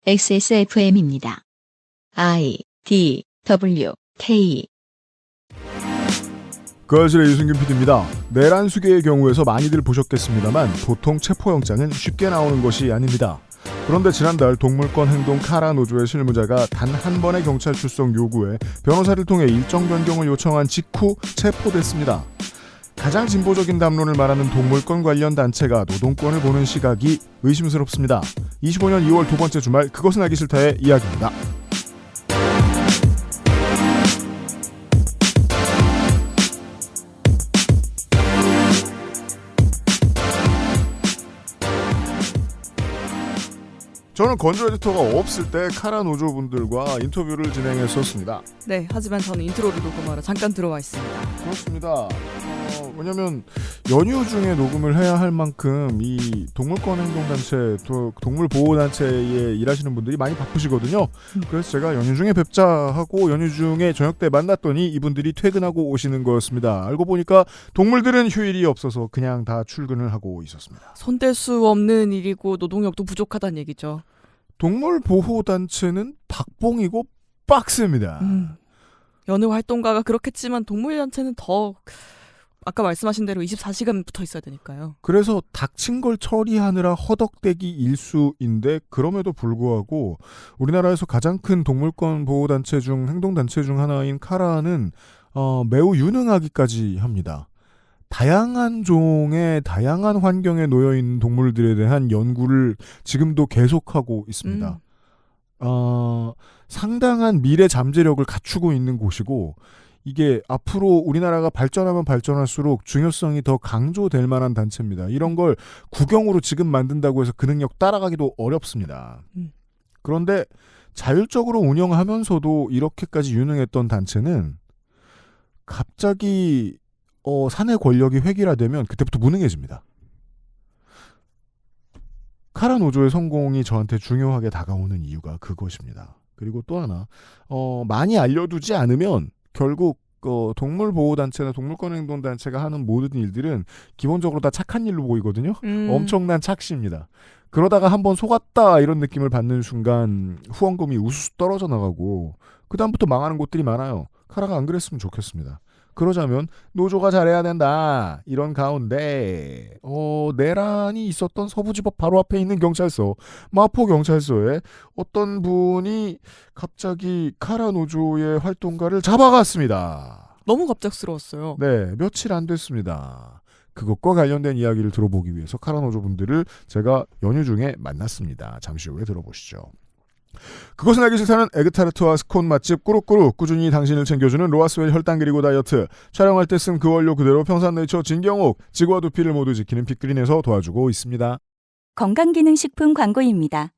XSFM입니다. I, D, W, K. 그 아실의 유승균 PD입니다. 내란수계의 경우에서 많이들 보셨겠습니다만 보통 체포영장은 쉽게 나오는 것이 아닙니다. 그런데 지난달 동물권 행동 카라 노조의 실무자가 단 한 번의 경찰 출석 요구에 변호사를 통해 일정 변경을 요청한 직후 체포됐습니다. 가장 진보적인 담론을 말하는 동물권 관련 단체가 노동권을 보는 시각이 의심스럽습니다. 25년 2월 두 번째 주말 그것은 알기 싫다의 이야기입니다. 저는 건조 에디터가 없을 때 카라 노조분들과 인터뷰를 진행했었습니다. 네, 하지만 저는 인트로를 녹음하러 잠깐 들어와 있습니다. 그렇습니다. 왜냐하면 연휴 중에 녹음을 해야 할 만큼 이 동물권 행동단체, 동물보호단체에 일하시는 분들이 많이 바쁘시거든요. 그래서 제가 연휴 중에 뵙자 하고 연휴 중에 저녁 때 만났더니 이분들이 퇴근하고 오시는 거였습니다. 알고 보니까 동물들은 휴일이 없어서 그냥 다 출근을 하고 있었습니다. 손댈 수 없는 일이고 노동력도 부족하다는 얘기죠. 동물보호단체는 박봉이고 빡셉니다. 여느 활동가가 그렇겠지만 동물단체는 더 아까 말씀하신 대로 24시간 붙어 있어야 되니까요. 그래서 닥친 걸 처리하느라 허덕대기 일수인데 그럼에도 불구하고 우리나라에서 가장 큰 동물권 보호단체 중 행동단체 중 하나인 카라는 매우 유능하기까지 합니다. 다양한 종의 다양한 환경에 놓여있는 동물들에 대한 연구를 지금도 계속하고 있습니다. 상당한 미래 잠재력을 갖추고 있는 곳이고 이게 앞으로 우리나라가 발전하면 발전할수록 중요성이 더 강조될 만한 단체입니다. 이런 걸 국영으로 지금 만든다고 해서 그 능력 따라가기도 어렵습니다. 그런데 자율적으로 운영하면서도 이렇게까지 유능했던 단체는 갑자기 사내 권력이 획일화되면 그때부터 무능해집니다. 카라 노조의 성공이 저한테 중요하게 다가오는 이유가 그것입니다. 그리고 또 하나 많이 알려두지 않으면 결국 동물보호단체나 동물권행동단체가 하는 모든 일들은 기본적으로 다 착한 일로 보이거든요. 엄청난 착시입니다. 그러다가 한번 속았다 이런 느낌을 받는 순간 후원금이 우수수 떨어져 나가고 그 다음부터 망하는 곳들이 많아요. 카라가 안 그랬으면 좋겠습니다. 그러자면 노조가 잘해야 된다. 이런 가운데 내란이 있었던 서부지법 바로 앞에 있는 경찰서 마포경찰서에 어떤 분이 갑자기 카라 노조의 활동가를 잡아갔습니다. 너무 갑작스러웠어요. 네, 며칠 안 됐습니다. 그것과 관련된 이야기를 들어보기 위해서 카라 노조 분들을 제가 연휴 중에 만났습니다. 잠시 후에 들어보시죠. 그것은 알기 싫다는 에그타르트와 스콘 맛집 꾸룩꾸룩, 꾸준히 당신을 챙겨주는 로아스웰 혈당 그리고 다이어트, 촬영할 때 쓴 그 원료 그대로 평산네이처 진경옥, 지구와 두피를 모두 지키는 빅그린에서 도와주고 있습니다. 건강기능식품 광고입니다.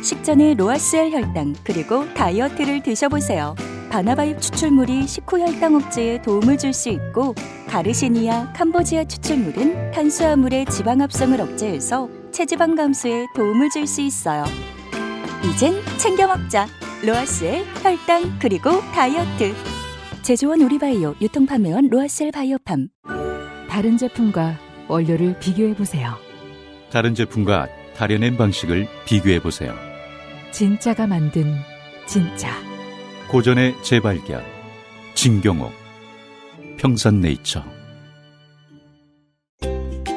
식전에 로아스웰 혈당 그리고 다이어트를 드셔보세요. 바나바잎 추출물이 식후 혈당 억제에 도움을 줄 수 있고 가르시니아, 캄보지아 추출물은 탄수화물의 지방 합성을 억제해서 체지방 감소에 도움을 줄 수 있어요. 이젠 챙겨 먹자. 로아스웰 혈당 그리고 다이어트. 제조원 우리바이오, 유통판매원 로아스웰 바이오팜. 다른 제품과 원료를 비교해보세요. 다른 제품과 다려낸 방식을 비교해보세요. 진짜가 만든 진짜. 고전의 재발견. 진경옥. 평산네이처.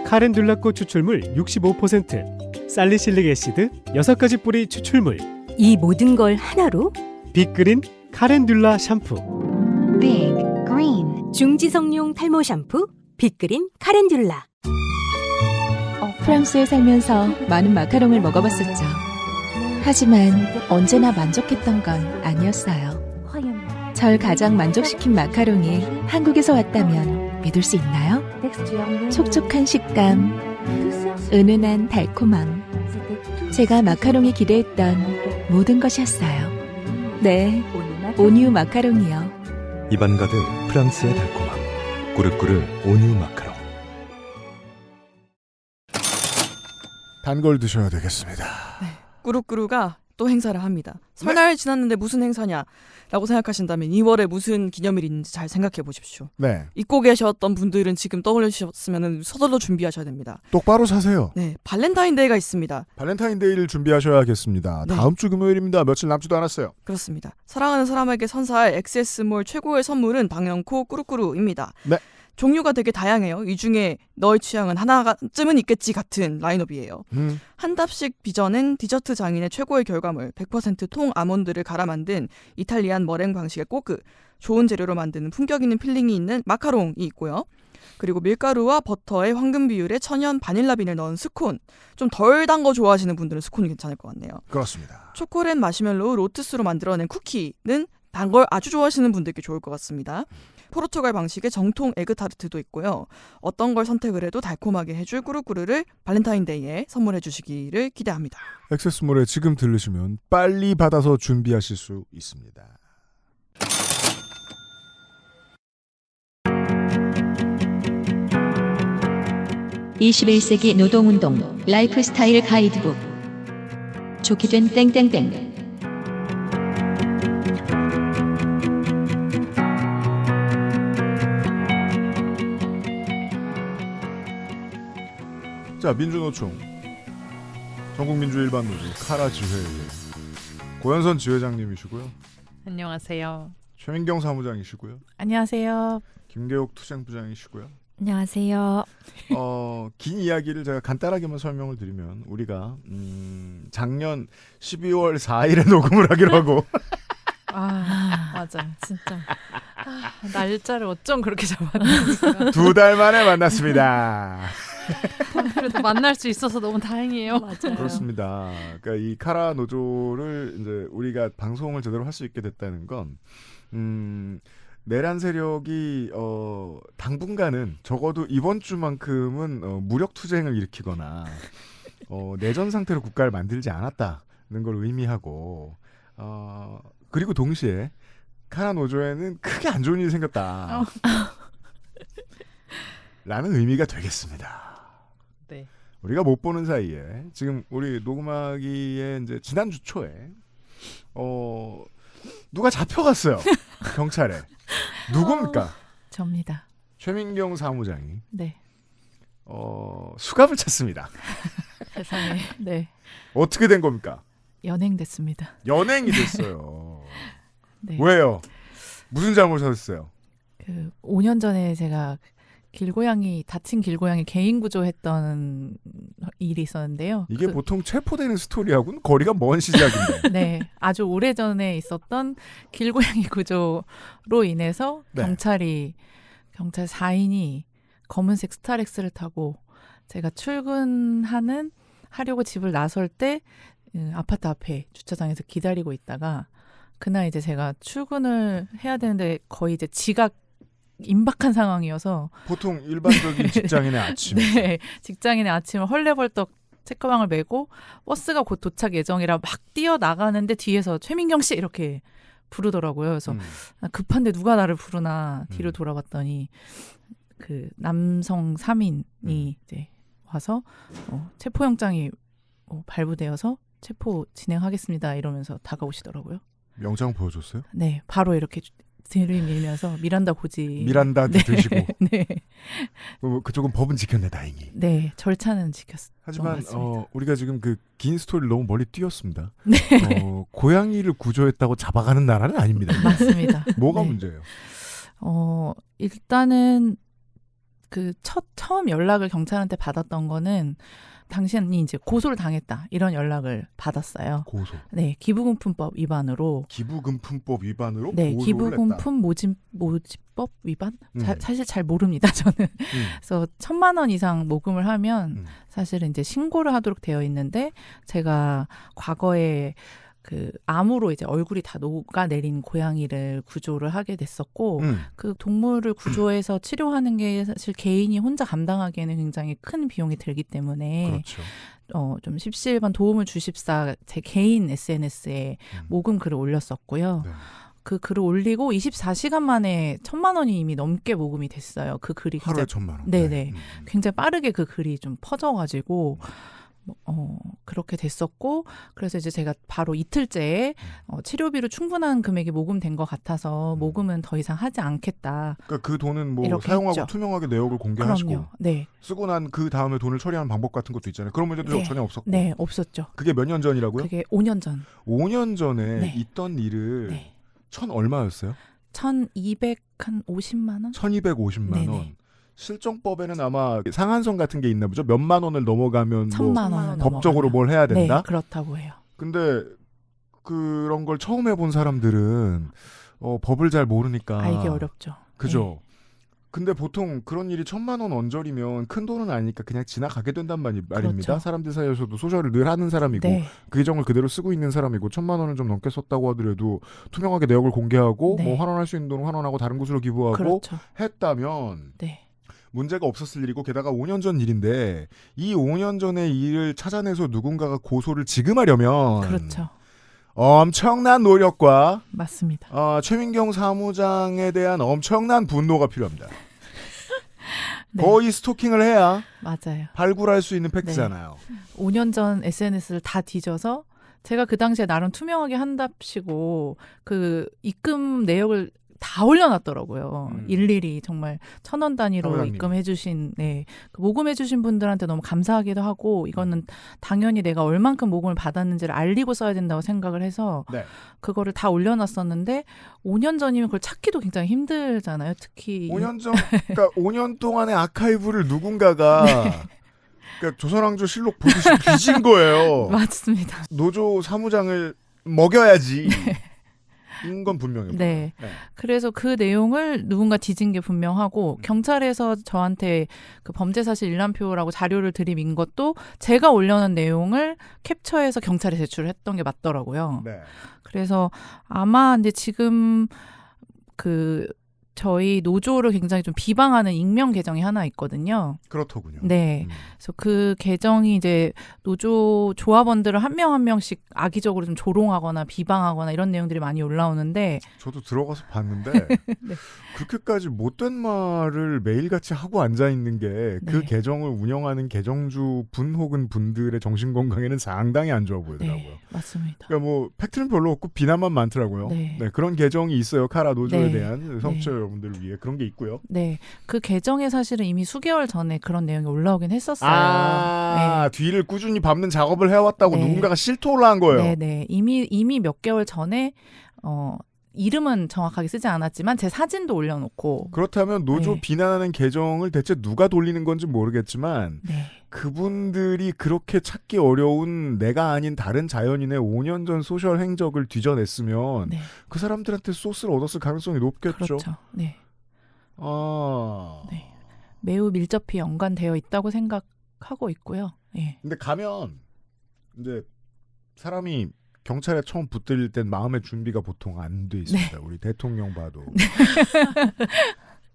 카렌듈라꽃 추출물 65%, 살리실릭 애시드 6가지 뿌리 추출물. 이 모든 걸 하나로? 빅그린 카렌듈라 샴푸. 빅 그린 중지성용 탈모 샴푸 빅그린 카렌듈라. 프랑스에 살면서 많은 마카롱을 먹어봤었죠. 하지만 언제나 만족했던 건 아니었어요. 절 가장 만족시킨 마카롱이 한국에서 왔다면 믿을 수 있나요? 촉촉한 식감, 은은한 달콤함. 제가 마카롱이 기대했던 모든 것이었어요. 네, 오뉴 마카롱이요. 입안 가득 프랑스의 달콤함. 꾸르꾸르 오뉴 마카롱. 단 걸 드셔야 되겠습니다. 네, 꾸룩꾸룩가 또 행사를 합니다. 설날 지났는데 무슨 행사냐라고 생각하신다면 2월에 무슨 기념일이 있는지 잘 생각해 보십시오. 네. 잊고 계셨던 분들은 지금 떠올려주셨으면 서둘러 준비하셔야 됩니다. 똑바로 사세요. 네, 발렌타인데이가 있습니다. 발렌타인데이를 준비하셔야겠습니다. 네. 다음 주 금요일입니다. 며칠 남지도 않았어요. 그렇습니다. 사랑하는 사람에게 선사할 XS몰 최고의 선물은 방영코 꾸루꾸루입니다. 네. 종류가 되게 다양해요. 이 중에 너의 취향은 하나쯤은 있겠지 같은 라인업이에요. 한 답씩 빚어낸 디저트 장인의 최고의 결과물 100% 통 아몬드를 갈아 만든 이탈리안 머랭 방식의 꼬끄, 좋은 재료로 만드는 품격 있는 필링이 있는 마카롱이 있고요. 그리고 밀가루와 버터의 황금 비율의 천연 바닐라 빈을 넣은 스콘, 좀 덜 단 거 좋아하시는 분들은 스콘이 괜찮을 것 같네요. 그렇습니다. 초콜릿 마시멜로우 로투스로 만들어낸 쿠키는 단 걸 아주 좋아하시는 분들께 좋을 것 같습니다. 포르투갈 방식의 정통 에그타르트도 있고요. 어떤 걸 선택을 해도 달콤하게 해줄 꾸루꾸루를 발렌타인데이에 선물해 주시기를 기대합니다. 액세스몰에 지금 들르시면 빨리 받아서 준비하실 수 있습니다. (21세기) 노동운동 라이프스타일 가이드북 좋게 된 땡땡땡. 자, 민주노총 전국민주일반노조 카라 지회의 고현선 지회장님이시고요. 안녕하세요. 최민경 사무장이시고요. 안녕하세요. 김계옥 투쟁부장이시고요. 안녕하세요. 긴 이야기를 제가 간단하게만 설명을 드리면 우리가 작년 12월 4일에 녹음을 하기로 하고 맞아요. 진짜 날짜를 어쩜 그렇게 잡았는지 2달 만에 만났습니다. 그래도 만날 수 있어서 너무 다행이에요. 맞아요. 그렇습니다. 그러니까 이 카라 노조를 이제 우리가 방송을 제대로 할 수 있게 됐다는 건 내란 세력이 당분간은 적어도 이번 주만큼은 무력 투쟁을 일으키거나 내전 상태로 국가를 만들지 않았다는 걸 의미하고 그리고 동시에 카라 노조에는 크게 안 좋은 일이 생겼다. 라는 의미가 되겠습니다. 네. 우리가 못 보는 사이에 지금 우리 녹음하기에 이제 지난주 초에 누가 잡혀갔어요. 경찰에. 누굽니까? 접니다. 최민경 사무장이 네. 수갑을 찼습니다. 세상에. 네. 어떻게 된 겁니까? 연행됐습니다. 연행이 됐어요. 네. 왜요? 무슨 잘못을 했어요? 5년 전에 제가 다친 길고양이 개인 구조했던 일이 있었는데요. 이게 보통 체포되는 스토리하고는 거리가 먼 시작인데. 네, 아주 오래전에 있었던 길고양이 구조로 인해서 네. 경찰 4인이 검은색 스타렉스를 타고 제가 하려고 집을 나설 때 아파트 앞에 주차장에서 기다리고 있다가 그날 이제 제가 출근을 해야 되는데 거의 이제 지각 임박한 상황이어서 보통 일반적인 직장인의 아침. 네, 직장인의 아침을 헐레벌떡 책가방을 메고 버스가 곧 도착 예정이라 막 뛰어나가는데 뒤에서 최민경 씨 이렇게 부르더라고요. 그래서 급한데 누가 나를 부르나 뒤로 돌아봤더니 그 남성 3인이 이제 와서 체포영장이 발부되어서 체포 진행하겠습니다 이러면서 다가오시더라고요. 영장 보여줬어요? 네, 바로 이렇게 들이밀면서 미란다 고지. 미란다도 드시고. 네. 그쪽은 법은 지켰네 다행히. 네, 절차는 지켰어요. 하지만 우리가 지금 그 긴 스토리를 너무 멀리 뛰었습니다. 네. 고양이를 구조했다고 잡아가는 나라는 아닙니다. 맞습니다. 뭐가 네. 문제예요? 일단은 처음 연락을 경찰한테 받았던 거는 당신이 이제 고소를 당했다 이런 연락을 받았어요. 고소. 네, 기부금품법 위반으로. 기부금품법 위반으로 네, 고소를 기부금품 모집법 위반? 사실 잘 모릅니다 저는. 그래서 1,000만 원 이상 모금을 하면 사실은 이제 신고를 하도록 되어 있는데 제가 과거에 암으로 이제 얼굴이 다 녹아내린 고양이를 구조를 하게 됐었고 그 동물을 구조해서 치료하는 게 사실 개인이 혼자 감당하기에는 굉장히 큰 비용이 들기 때문에 그렇죠. 좀 십시일반 도움을 주십사 제 개인 SNS에 모금 글을 올렸었고요. 네. 그 글을 올리고 24시간 만에 1,000만 원이 이미 넘게 모금이 됐어요. 그 글이 하루에 1,000만 원. 네네. 굉장히 빠르게 그 글이 좀 퍼져가지고 그렇게 됐었고 그래서 이제 제가 바로 이틀째에 치료비로 충분한 금액이 모금된 것 같아서 모금은 더 이상 하지 않겠다. 그러니까 그 돈은 뭐 이렇게 사용하고 했죠. 투명하게 내역을 공개하시고 그럼요. 네. 쓰고 난 그 다음에 돈을 처리하는 방법 같은 것도 있잖아요. 그런 문제도 네. 전혀 없었고. 네, 없었죠. 그게 몇 년 전이라고요? 그게 5년 전. 5년 전에 네. 있던 일을 네. 얼마였어요? 1,250만 원? 1,250만 원. 네네. 실정법에는 아마 상한선 같은 게 있나 보죠. 몇만 원을 넘어가면 1,000만 뭐 원을 법적으로 뭘 해야 된다. 네, 그렇다고 해요. 근데 그런 걸 처음 해본 사람들은 법을 잘 모르니까 알기 어렵죠. 그죠. 근데 보통 그런 일이 1,000만 원 언저리면 큰 돈은 아니니까 그냥 지나가게 된단 말입니다. 그렇죠. 사람들 사이에서도 소셜을 늘 하는 사람이고 네. 그 계정을 그대로 쓰고 있는 사람이고 1,000만 원을 좀 넘게 썼다고 하더라도 투명하게 내역을 공개하고 네. 뭐 환원할 수 있는 돈은 환원하고 다른 곳으로 기부하고 그렇죠. 했다면 네. 문제가 없었을 일이고 게다가 5년 전 일인데 이 5년 전의 일을 찾아내서 누군가가 고소를 지금 하려면 그렇죠. 엄청난 노력과 맞습니다. 최민경 사무장에 대한 엄청난 분노가 필요합니다. 네. 거의 스토킹을 해야 맞아요. 발굴할 수 있는 팩트잖아요. 5년 전 SNS를 다 뒤져서 제가 그 당시에 나름 투명하게 한답시고 그 입금 내역을 다 올려놨더라고요. 일일이 정말 1,000원 단위로 사무장님. 입금해주신, 네, 그 모금해주신 분들한테 너무 감사하기도 하고 이거는 당연히 내가 얼만큼 모금을 받았는지를 알리고 써야 된다고 생각을 해서 네. 그거를 다 올려놨었는데 5년 전이면 그걸 찾기도 굉장히 힘들잖아요. 특히 5년 전, 그러니까 5년 동안의 아카이브를 누군가가 그러니까 조선왕조 실록 보듯이 뒤진 거예요. 맞습니다. 노조 사무장을 먹여야지. 건 분명해요. 네. 그래서 그 내용을 누군가 뒤진 게 분명하고 경찰에서 저한테 그 범죄사실 일람표라고 자료를 들이민 것도 제가 올려놓은 내용을 캡처해서 경찰에 제출했던 게 맞더라고요. 네. 그래서 아마 근데 지금 그 저희 노조를 굉장히 좀 비방하는 익명 계정이 하나 있거든요. 그렇더군요. 네. 그래서 그 계정이 이제 노조 조합원들을 한 명 한 명씩 악의적으로 좀 조롱하거나 비방하거나 이런 내용들이 많이 올라오는데 저도 들어가서 봤는데 네. 그렇게까지 못된 말을 매일같이 하고 앉아있는 게 그 네. 계정을 운영하는 계정주 분 혹은 분들의 정신건강에는 상당히 안 좋아 보이더라고요. 네, 맞습니다. 그러니까 뭐 팩트는 별로 없고 비난만 많더라고요. 네. 그런 계정이 있어요. 카라 노조에 네. 대한 성취자 네. 여러분들을 위해 그런 게 있고요. 네. 그 계정에 사실은 이미 수개월 전에 그런 내용이 올라오긴 했었어요. 뒤를 꾸준히 밟는 작업을 해왔다고 네. 누군가가 실토를 한 거예요. 네, 네. 이미 몇 개월 전에 이름은 정확하게 쓰지 않았지만 제 사진도 올려놓고 그렇다면 노조 네. 비난하는 계정을 대체 누가 돌리는 건지 모르겠지만 네. 그분들이 그렇게 찾기 어려운 내가 아닌 다른 자연인의 5년 전 소셜 행적을 뒤져냈으면 네. 그 사람들한테 소스를 얻었을 가능성이 높겠죠. 그렇죠. 네. 네. 매우 밀접히 연관되어 있다고 생각하고 있고요. 네. 근데 가면 이제 사람이 경찰에 처음 붙들릴 땐 마음의 준비가 보통 안 돼 있습니다. 우리 대통령 봐도.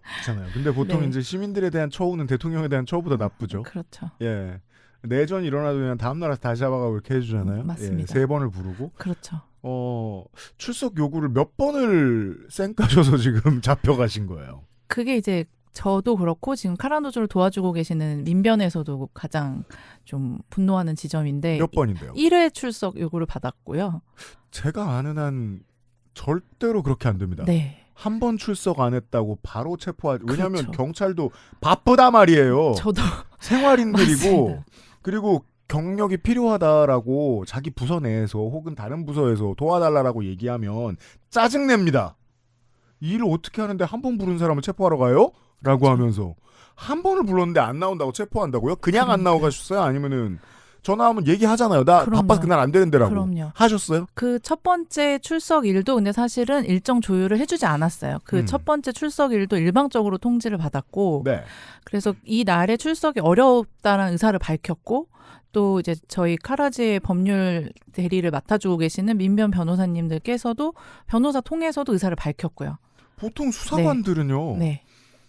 그렇잖아요. 근데 보통 네. 이제 시민들에 대한 처우는 대통령에 대한 처우보다 나쁘죠. 그렇죠. 예. 내전이 일어나도 그냥 다음날 다시 잡아가고 이렇게 해주잖아요. 맞습니다. 3번을 부르고. 그렇죠. 출석 요구를 몇 번을 쌩까셔서 지금 잡혀가신 거예요. 그게 이제 저도 그렇고 지금 카라노조를 도와주고 계시는 민변에서도 가장 좀 분노하는 지점인데 몇 번인데요? 1회 출석 요구를 받았고요. 제가 아는 한 절대로 그렇게 안 됩니다. 네. 한 번 출석 안 했다고 바로 체포하지. 왜냐하면 그렇죠. 경찰도 바쁘다 말이에요. 저도 생활인들이고 맞습니다. 그리고 경력이 필요하다라고 자기 부서 내에서 혹은 다른 부서에서 도와달라고 얘기하면 짜증냅니다. 이 일을 어떻게 하는데 한 번 부른 사람을 체포하러 가요? 라고 그렇죠. 하면서 한 번을 불렀는데 안 나온다고 체포한다고요? 그냥 안 나오 가셨어요? 아니면은 전화하면 얘기하잖아요. 나 그럼요. 바빠서 그날 안 되는데라고. 그럼요. 하셨어요? 그 첫 번째 출석 일도 근데 사실은 일정 조율을 해주지 않았어요. 그 첫 번째 출석 일도 일방적으로 통지를 받았고 네. 그래서 이 날에 출석이 어렵다는 의사를 밝혔고 또 이제 저희 카라지의 법률 대리를 맡아주고 계시는 민변 변호사님들께서도 변호사 통해서도 의사를 밝혔고요. 보통 수사관들은요. 네.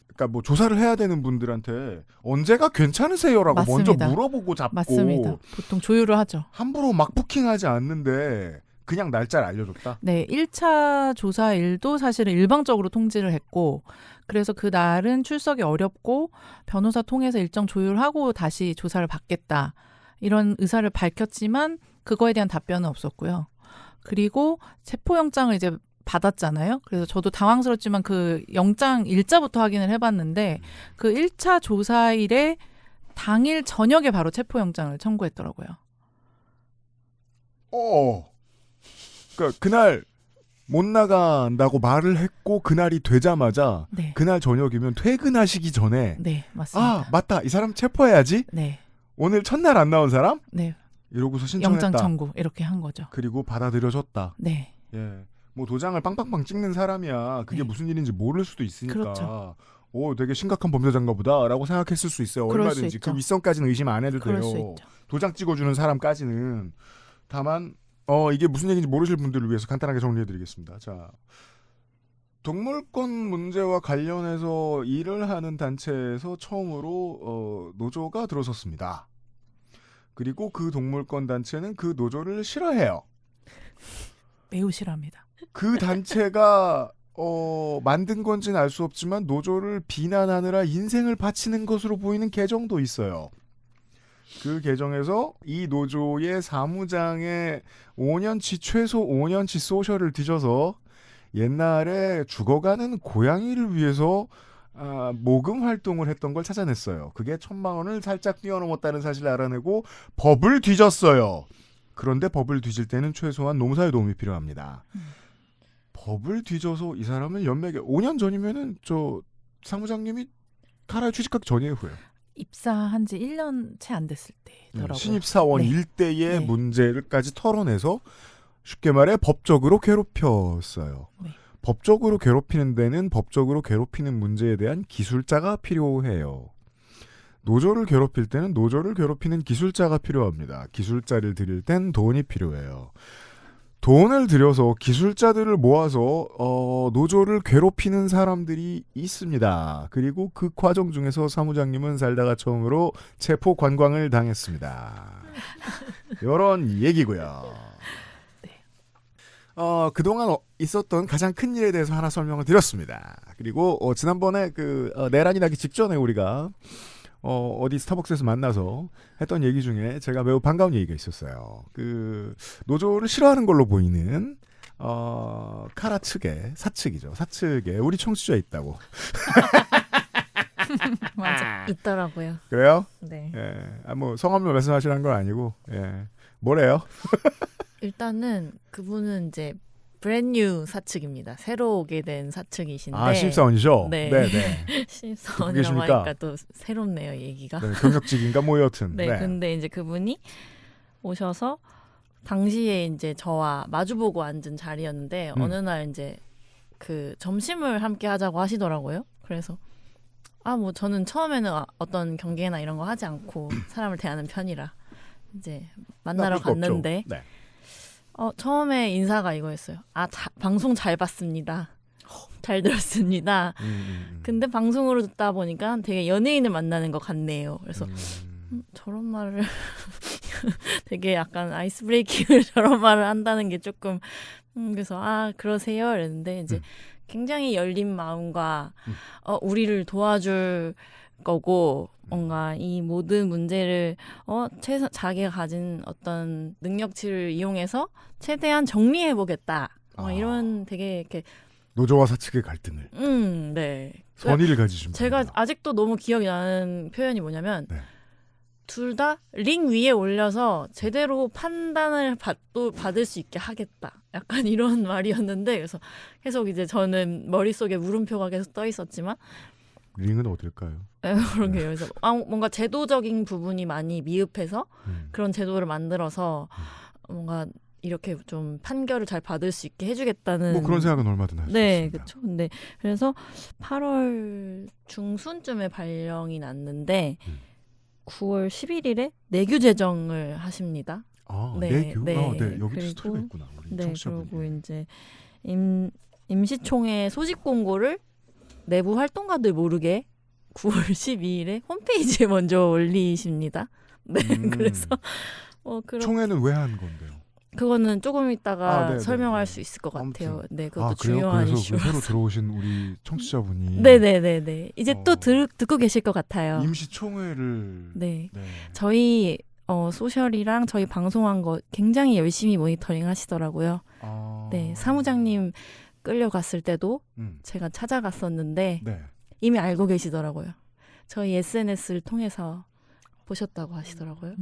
그러니까 뭐 조사를 해야 되는 분들한테 언제가 괜찮으세요라고 맞습니다. 먼저 물어보고 잡고 맞습니다. 보통 조율을 하죠. 함부로 막 부킹하지 않는데 그냥 날짜를 알려줬다. 네, 1차 조사 일도 사실은 일방적으로 통지를 했고 그래서 그 날은 출석이 어렵고 변호사 통해서 일정 조율하고 다시 조사를 받겠다. 이런 의사를 밝혔지만 그거에 대한 답변은 없었고요. 그리고 체포영장을 이제 받았잖아요. 그래서 저도 당황스럽지만 그 영장 일자부터 확인을 해봤는데 그 1차 조사일에 당일 저녁에 바로 체포영장을 청구했더라고요. 그러니까 그날 못 나간다고 말을 했고 그날이 되자마자 네. 그날 저녁이면 퇴근하시기 전에 네, 맞습니다. 아 맞다 이 사람 체포해야지. 네. 오늘 첫날 안 나온 사람? 네. 이러고서 신청했다. 영장 청구 이렇게 한 거죠. 그리고 받아들여졌다. 네. 예. 뭐 도장을 빵빵빵 찍는 사람이야. 그게 네. 무슨 일인지 모를 수도 있으니까. 그렇죠. 오, 되게 심각한 범죄자인가 보다라고 생각했을 수 있어요. 그럴 수 얼마든지. 있죠. 그 윗선까지는 의심 안 해도 그럴 수 돼요. 있죠. 도장 찍어주는 사람까지는. 다만 이게 무슨 얘기인지 모르실 분들을 위해서 간단하게 정리해드리겠습니다. 자, 동물권 문제와 관련해서 일을 하는 단체에서 처음으로 노조가 들어섰습니다. 그리고 그 동물권 단체는 그 노조를 싫어해요. 매우 싫어합니다. 그 단체가 만든 건지는 알 수 없지만 노조를 비난하느라 인생을 바치는 것으로 보이는 계정도 있어요. 그 계정에서 이 노조의 사무장의 최소 5년치 소셜을 뒤져서 옛날에 죽어가는 고양이를 위해서 모금 활동을 했던 걸 찾아냈어요. 그게 1,000만 원을 살짝 뛰어넘었다는 사실을 알아내고 법을 뒤졌어요. 그런데 법을 뒤질 때는 최소한 노무사의 도움이 필요합니다. 법을 뒤져서 이 사람을 연맥에 5년 전이면은 저 사무장님이 카라에 취직하기 전이에요, 후에. 입사한 지 1년 채 안 됐을 때더라고요. 신입사원 네. 일대의 네. 문제를까지 털어내서 쉽게 말해 법적으로 괴롭혔어요. 네. 법적으로 괴롭히는 데는 법적으로 괴롭히는 문제에 대한 기술자가 필요해요. 노조를 괴롭힐 때는 노조를 괴롭히는 기술자가 필요합니다. 기술자를 들일 땐 돈이 필요해요. 돈을 들여서 기술자들을 모아서 노조를 괴롭히는 사람들이 있습니다. 그리고 그 과정 중에서 사무장님은 살다가 처음으로 체포 관광을 당했습니다. 이런 얘기고요. 네. 그동안 있었던 가장 큰 일에 대해서 하나 설명을 드렸습니다. 그리고 지난번에 내란이 나기 직전에 우리가 어디 스타벅스에서 만나서 했던 얘기 중에 제가 매우 반가운 얘기가 있었어요. 그 노조를 싫어하는 걸로 보이는 카라 측에 사측이죠. 사측에 우리 청취자 있다고. 맞아. 있더라고요. 그래요? 네. 예. 뭐 성함을 말씀하시라는 건 아니고 예. 뭐래요? 일단은 그분은 이제 브랜뉴 사측입니다. 새로 오게 된 사측이신데. 신입사원이죠? 네. 네네. 신입사원이라고 하니까 또 새롭네요, 얘기가. 네, 경력직인가 뭐 여튼. 네, 근데 이제 그분이 오셔서 당시에 이제 저와 마주보고 앉은 자리였는데 어느 날 이제 그 점심을 함께 하자고 하시더라고요. 그래서 뭐 저는 처음에는 어떤 경계나 이런 거 하지 않고 사람을 대하는 편이라 이제 만나러 갔는데 네. 처음에 인사가 이거였어요. 방송 잘 봤습니다. 잘 들었습니다. 근데 방송으로 듣다 보니까 되게 연예인을 만나는 것 같네요. 그래서 저런 말을 되게 약간 아이스 브레이킹을 저런 말을 한다는 게 조금 그래서 그러세요 이랬는데 이제 굉장히 열린 마음과 우리를 도와줄 거고 뭔가 이 모든 문제를 자기가 가진 어떤 능력치를 이용해서 최대한 정리해 보겠다. 이런 되게 이렇게 노조와 사측의 갈등을. 네. 선의를 가지신 제가 분이다. 아직도 너무 기억이 나는 표현이 뭐냐면 네. 둘 다 링 위에 올려서 제대로 판단을 받을 수 있게 하겠다. 약간 이런 말이었는데 그래서 계속 이제 저는 머릿속에 물음표가 계속 떠 있었지만 링은 어딜까요? 그러게요. 그래서 뭔가 제도적인 부분이 많이 미흡해서 그런 제도를 만들어서 뭔가 이렇게 좀 판결을 잘 받을 수 있게 해주겠다는 뭐 그런 생각은 얼마든 할 수 네, 있습니다. 그렇죠. 근데 그래서 8월 중순쯤에 발령이 났는데 9월 11일에 내규 제정을 하십니다. 내규? 네, 여기도 그리고, 스토리가 있구나. 우리 네, 청취자분이. 그리고 이제 임시총회 소집 공고를 내부 활동가들 모르게 9월 12일에 홈페이지에 먼저 올리십니다. 네, 그래서 총회는 왜 한 건데요? 그거는 조금 이따가 네네. 설명할 수 있을 것 같아요. 아무튼. 네, 그것도 그래요? 중요한 그래서 이슈. 새로 들어오신 우리 청취자분이 네네네네. 이제 또 듣고 계실 것 같아요. 임시총회를 네. 저희 소셜이랑 저희 방송한 거 굉장히 열심히 모니터링 하시더라고요. 네, 사무장님 끌려갔을 때도 제가 찾아갔었는데 네. 이미 알고 계시더라고요. 저희 SNS를 통해서 보셨다고 하시더라고요.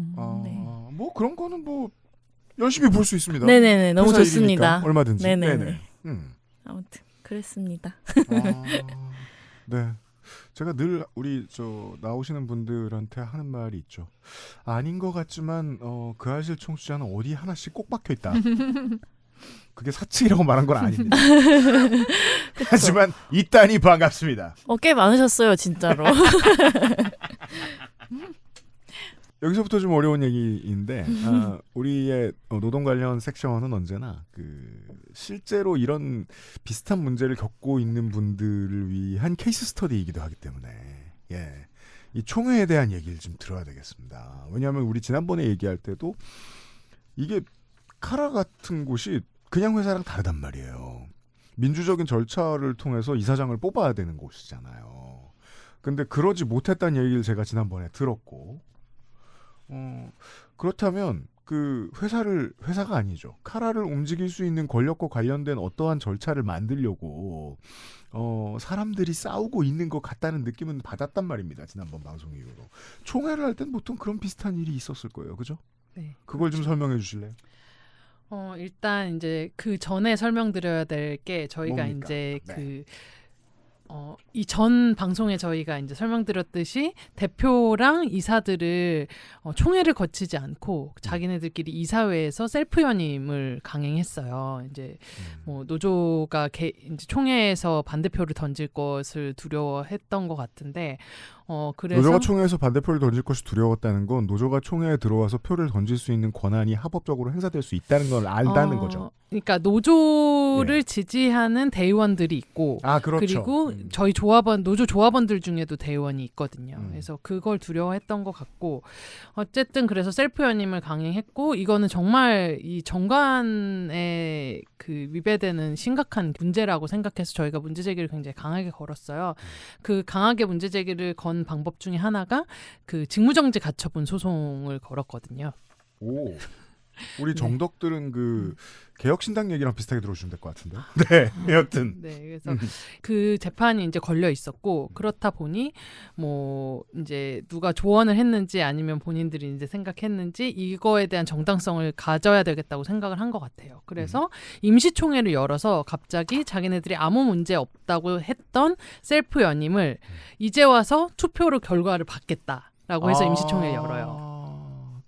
네. 뭐 그런 거는 뭐 열심히 볼 수 있습니다. 네네네, 너무 회사 좋습니다. 일이니까 얼마든지. 네네네. 네네. 아무튼 그랬습니다. 네. 제가 늘 우리 나오시는 분들한테 하는 말이 있죠. 아닌 것 같지만 그 아실 청취자는 어디 하나씩 꼭 박혀 있다. 그게 사측이라고 말한 건 아닙니다. 하지만 있다니 반갑습니다. 꽤 많으셨어요, 진짜로. 여기서부터 좀 어려운 얘기인데 우리의 노동 관련 섹션은 언제나 실제로 이런 비슷한 문제를 겪고 있는 분들을 위한 케이스 스터디이기도 하기 때문에 이 총회에 대한 얘기를 좀 들어야 되겠습니다. 왜냐하면 우리 지난번에 얘기할 때도 이게 카라 같은 곳이 그냥 회사랑 다르단 말이에요. 민주적인 절차를 통해서 이사장을 뽑아야 되는 곳이잖아요. 근데 그러지 못했다는 얘기를 제가 지난번에 들었고 그렇다면 그 회사가 아니죠. 카라를 움직일 수 있는 권력과 관련된 어떠한 절차를 만들려고 사람들이 싸우고 있는 것 같다는 느낌은 받았단 말입니다. 지난번 방송 이후로. 총회를 할 땐 보통 그런 비슷한 일이 있었을 거예요. 그죠? 네. 그걸 좀 설명해 주실래요? 일단 이제 그 전에 설명드려야 될 게 저희가 뭡니까? 이제 네. 이 전 방송에 저희가 이제 설명드렸듯이 대표랑 이사들을 총회를 거치지 않고 자기네들끼리 이사회에서 셀프 연임을 강행했어요. 이제 뭐 노조가 이제 총회에서 반대표를 던질 것을 두려워했던 것 같은데 그래서 노조가 총회에서 반대표를 던질 것이 두려웠다는 건 노조가 총회에 들어와서 표를 던질 수 있는 권한이 합법적으로 행사될 수 있다는 걸 안다는 거죠. 그러니까 노조를 지지하는 대의원들이 있고 그렇죠. 그리고 저희 노조 조합원들 중에도 대의원이 있거든요. 그래서 그걸 두려워했던 것 같고 어쨌든 그래서 셀프 연임을 강행했고 이거는 정말 이 정관에 위배되는 심각한 문제라고 생각해서 저희가 문제 제기를 굉장히 강하게 걸었어요. 그 강하게 문제 제기를 건 방법 중에 하나가 직무정지 가처분 소송을 걸었거든요. 오. 우리 정덕들은 개혁신당 얘기랑 비슷하게 들어주시면 될 것 같은데. 네, 여튼. 네, 그래서 그 재판이 이제 걸려 있었고 그렇다 보니 뭐 이제 누가 조언을 했는지 아니면 본인들이 이제 생각했는지 이거에 대한 정당성을 가져야 되겠다고 생각을 한 것 같아요. 그래서 임시총회를 열어서 갑자기 자기네들이 아무 문제 없다고 했던 셀프 연임을 이제 와서 투표로 결과를 받겠다라고 해서 임시총회를 열어요.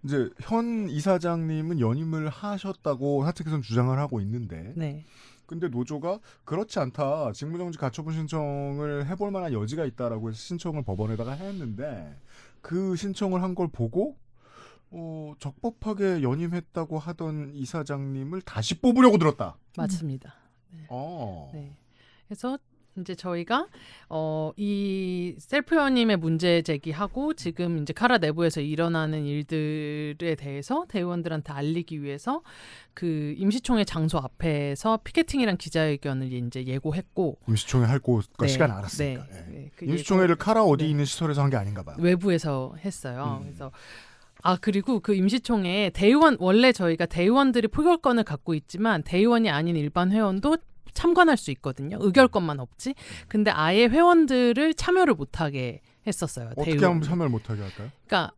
이제 현 이사장님은 연임을 하셨다고 사측에서는 주장을 하고 있는데 네. 근데 노조가 그렇지 않다. 직무정지 가처분 신청을 해볼 만한 여지가 있다라고 해서 신청을 법원에다가 했는데 그 신청을 한 걸 보고 적법하게 연임했다고 하던 이사장님을 다시 뽑으려고 들었다. 맞습니다. 네. 네. 그래서 이제 저희가 이 셀프 연임의 문제 제기하고 지금 이제 카라 내부에서 일어나는 일들에 대해서 대의원들한테 알리기 위해서 그 임시총회 장소 앞에서 피켓팅이랑 기자회견을 이제 예고했고 임시총회 할 곳과 네, 시간 알았으니까. 네, 네. 임시총회를 카라 어디 있는 시설에서 한 게 아닌가 봐요. 외부에서 했어요. 그래서 그리고 그 임시총회에 원래 저희가 대의원들이 표결권을 갖고 있지만 대의원이 아닌 일반 회원도 참관할 수 있거든요. 의결권만 없지. 근데 아예 회원들을 참여를 못하게 했었어요. 어떻게 하면 참여를 못하게 할까요? 그러니까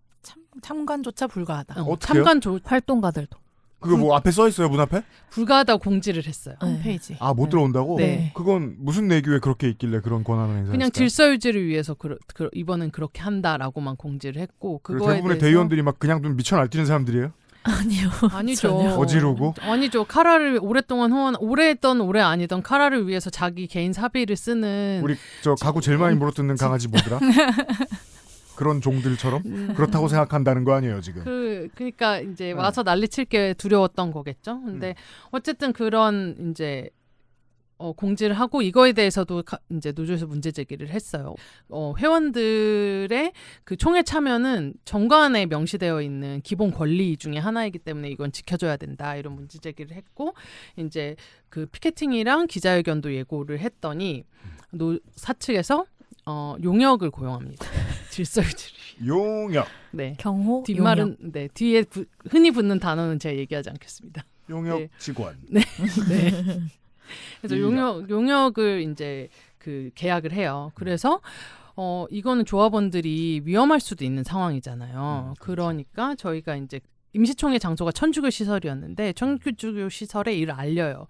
참관조차 불가하다. 어떻게요? 활동가들도. 그거 뭐 앞에 써 있어요, 문 앞에? 불가하다고 공지를 했어요. 홈페이지. 못 들어온다고? 네. 그건 무슨 내규에 그렇게 있길래 그런 권한을 행사했을까요? 그냥 질서 유지를 위해서 이번엔 그렇게 한다라고만 공지를 했고 그거에 대부분의 대해서 대의원들이 막 그냥 미쳐 날뛰는 사람들이에요? 아니죠. 어지르고? 아니죠. 카라를 오랫동안 오래 했던 오래 아니던 카라를 위해서 자기 개인 사비를 쓰는 우리 가구 제일 많이 물어뜯는 강아지 뭐더라? 그런 종들처럼 그렇다고 생각한다는 거 아니에요 지금? 그러니까 이제 와서 난리칠 게 두려웠던 거겠죠. 근데 어쨌든 그런 이제 공지를 하고 이거에 대해서도 이제 노조에서 문제 제기를 했어요. 회원들의 그 총회 참여는 정관에 명시되어 있는 기본 권리 중에 하나이기 때문에 이건 지켜줘야 된다 이런 문제 제기를 했고 이제 그 피켓팅이랑 기자회견도 예고를 했더니 사측에서 용역을 고용합니다. 질서 유지를 위해. 용역. 네. 경호 뒷말은 네 뒤에 흔히 붙는 단어는 제가 얘기하지 않겠습니다. 용역 네. 직원. 네. 네. 그래서 용역을 이제 그 계약을 해요. 그래서 이거는 조합원들이 위험할 수도 있는 상황이잖아요. 그러니까 저희가 이제 임시총회 장소가 천주교 시설이었는데 천주교 시설에 이를 알려요.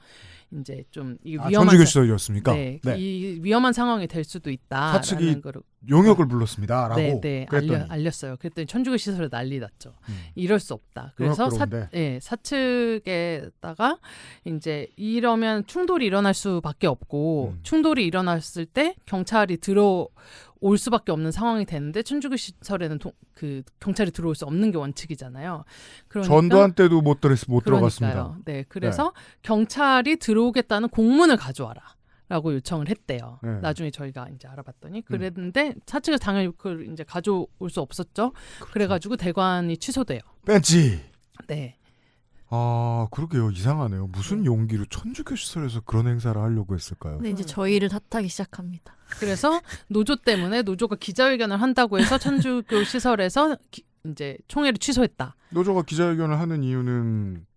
이제 좀 이 위험한 천주교 시설이었습니까? 네, 이 위험한 상황이 될 수도 있다. 사측이 용역을 불렀습니다라고. 네, 알렸어요. 그랬더니 천주교 시설에 난리 났죠. 이럴 수 없다. 그래서 사측에다가 이제 이러면 충돌이 일어날 수밖에 없고 충돌이 일어났을 때 경찰이 들어올 수밖에 없는 상황이 되는데 천주교 시설에는 그 경찰이 들어올 수 없는 게 원칙이잖아요. 그러니까, 전두환 때도 못 들어갔습니다. 네, 그래서 경찰이 들어오겠다는 공문을 가져와라. 라고 요청을 했대요. 네. 나중에 저희가 이제 알아봤더니 그랬는데 사측에서 당연히 그걸 이제 가져올 수 없었죠. 그렇죠. 그래가지고 대관이 취소돼요. 뺀지. 네. 아, 그러게요. 이상하네요. 무슨 용기로 천주교 시설에서 그런 행사를 하려고 했을까요? 근데 이제 저희를 탓하기 시작합니다. 그래서 노조 때문에 노조가 기자회견을 한다고 해서 천주교 시설에서 이제 총회를 취소했다. 노조가 기자회견을 하는 이유는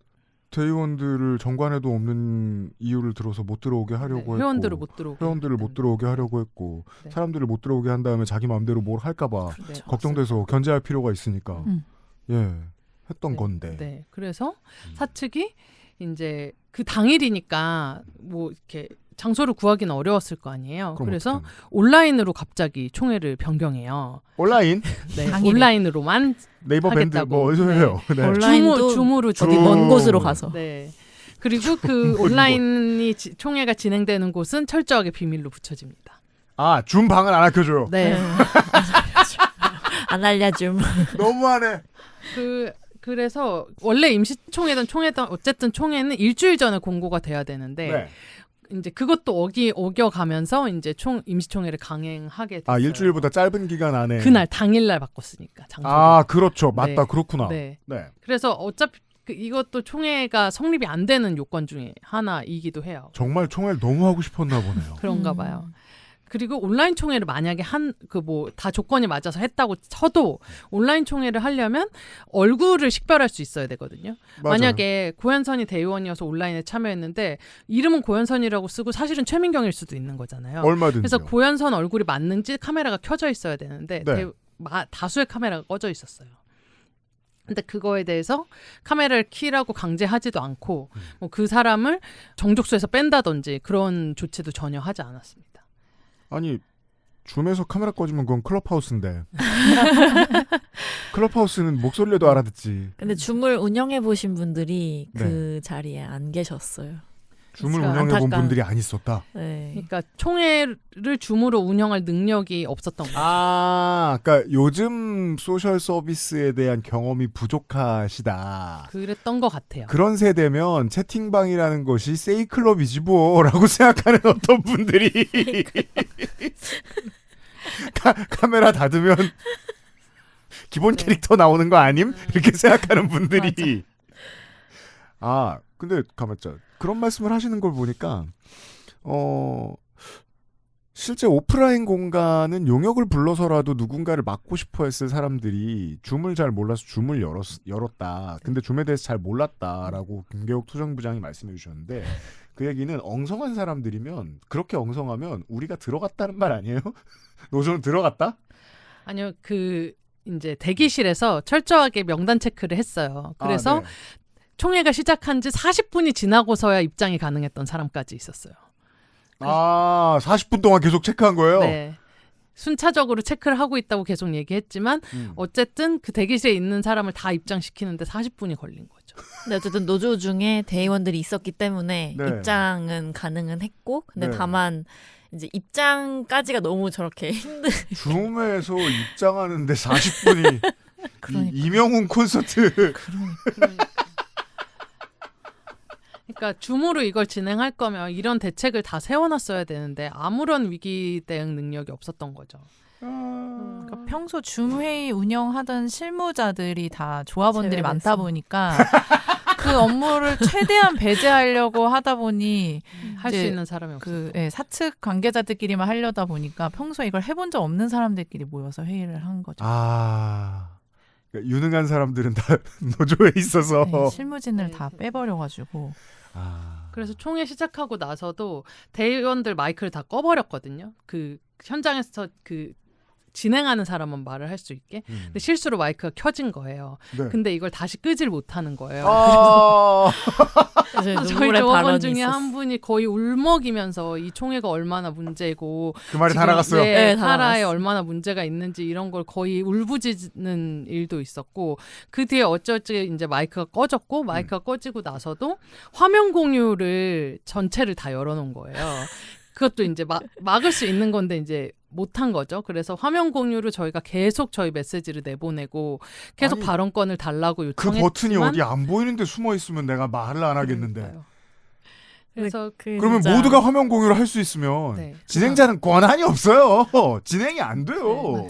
대의원들을 정관에도 없는 이유를 들어서 못 들어오게 하려고 했고 회원들을 못 들어오게 회원들을 못 들어오게 하려고 했고 네. 사람들을 못 들어오게 한 다음에 자기 마음대로 뭘 할까봐 그렇죠. 걱정돼서 견제할 필요가 있으니까 예 했던 건데 네. 그래서 사측이 이제 그 당일이니까 뭐 이렇게 장소를 구하기는 어려웠을 거 아니에요. 그래서 어떡하나. 온라인으로 갑자기 총회를 변경해요. 온라인? 네, 온라인으로만 네이버 밴드 하겠다고. 뭐 어디서 해요? 네. 온라인도 줌으로 어디 먼 곳으로 가서. 네. 그리고 그 온라인이 총회가 진행되는 곳은 철저하게 비밀로 붙여집니다. 아, 줌 방을 안 알려줘요. 네. 안 알려줌. 너무하네. 그래서 원래 임시총회든 총회든 어쨌든 총회는 일주일 전에 공고가 돼야 되는데 네. 이제 그것도 어겨가면서 이제 임시총회를 강행하게 됐어요. 아, 일주일보다 짧은 기간 안에 그날 당일날 바꿨으니까 장소를. 아, 그렇죠. 맞다. 네. 그렇구나. 네. 네. 그래서 어차피 이것도 총회가 성립이 안 되는 요건 중에 하나이기도 해요. 정말 총회를 너무 하고 싶었나 보네요. 그런가 봐요. 그리고 온라인 총회를 만약에 다 조건이 맞아서 했다고 쳐도 온라인 총회를 하려면 얼굴을 식별할 수 있어야 되거든요. 맞아요. 만약에 고현선이 대의원이어서 온라인에 참여했는데 이름은 고현선이라고 쓰고 사실은 최민경일 수도 있는 거잖아요. 얼마든지요. 그래서 고현선 얼굴이 맞는지 카메라가 켜져 있어야 되는데 네. 다수의 카메라가 꺼져 있었어요. 근데 그거에 대해서 카메라를 키라고 강제하지도 않고 뭐 그 사람을 정족수에서 뺀다든지 그런 조치도 전혀 하지 않았습니다. 아니 줌에서 카메라 꺼지면 그건 클럽하우스인데 클럽하우스는 목소리라도 알아듣지. 근데 줌을 운영해 보신 분들이 네. 그 자리에 안 계셨어요. 줌을 그래서 운영해 본 안타까운- 분들이 안 있었다. 네. 그러니까 총회를 줌으로 운영할 능력이 없었던 거죠. 아, 그러니까 요즘 소셜 서비스에 대한 경험이 부족하시다. 그랬던 것 같아요. 그런 세대면 채팅방이라는 것이 세이클럽이지 뭐라고 생각하는 어떤 분들이 카메라 닫으면 기본 캐릭터 나오는 거 아님? 이렇게 생각하는 분들이 아, 근데 가만있자. 그런 말씀을 하시는 걸 보니까 실제 오프라인 공간은 용역을 불러서라도 누군가를 막고 싶어 했을 사람들이 줌을 잘 몰라서 줌을 열었다. 근데 줌에 대해서 잘 몰랐다라고 김계옥 투정부장이 말씀해 주셨는데 그 얘기는 엉성한 사람들이면 그렇게 엉성하면 우리가 들어갔다는 말 아니에요? 노조는 들어갔다? 아니요, 이제 대기실에서 철저하게 명단 체크를 했어요. 그래서 네. 총회가 시작한 지 40분이 지나고서야 입장이 가능했던 사람까지 있었어요. 아, 40분 동안 계속 체크한 거예요? 네. 순차적으로 체크를 하고 있다고 계속 얘기했지만 어쨌든 그 대기실에 있는 사람을 다 입장시키는데 40분이 걸린 거죠. 근데 어쨌든 노조 중에 대의원들이 있었기 때문에 네. 입장은 가능은 했고 근데 네. 다만 이제 입장까지가 너무 저렇게 힘든 줌에서 입장하는데 40분이 이명훈 콘서트 그러니까 줌으로 이걸 진행할 거면 이런 대책을 다 세워놨어야 되는데 아무런 위기 대응 능력이 없었던 거죠. 그러니까 평소 줌 회의 운영하던 실무자들이 다 조합원들이 제외돼서. 많다 보니까 그 업무를 최대한 배제하려고 하다 보니 할 수 이제 있는 사람이 없어요. 사측 관계자들끼리만 하려다 보니까 평소에 이걸 해본 적 없는 사람들끼리 모여서 회의를 한 거죠. 그러니까 유능한 사람들은 다 노조에 있어서 네, 실무진을 다 빼버려가지고. 그래서 총회 시작하고 나서도 대의원들 마이크를 다 꺼버렸거든요. 그 현장에서 그 진행하는 사람은 말을 할 수 있게. 근데 실수로 마이크가 켜진 거예요. 네. 근데 이걸 다시 끄질 못하는 거예요. 그래서 저희 눈물의 조합원 발언이 중에 있었어. 한 분이 거의 울먹이면서 이 총회가 얼마나 문제고 그 말이 다 지금, 나갔어요. 네, 다 나라에 나갔어. 얼마나 문제가 있는지 이런 걸 거의 울부짖는 일도 있었고 그 뒤에 어쩌지 이제 마이크가 꺼졌고 마이크가 꺼지고 나서도 화면 공유를 전체를 다 열어놓은 거예요. 그것도 이제 막을 수 있는 건데 이제 못한 거죠. 그래서 화면 공유를 저희가 계속 저희 메시지를 내보내고 계속 아니, 발언권을 달라고 그 요청했지만 버튼이 어디 안 보이는데 숨어 있으면 내가 말을 안 하겠는데. 그래서 그러면 진짜- 모두가 화면 공유를 할 수 있으면 네. 진행자는 권한이 없어요. 진행이 안 돼요.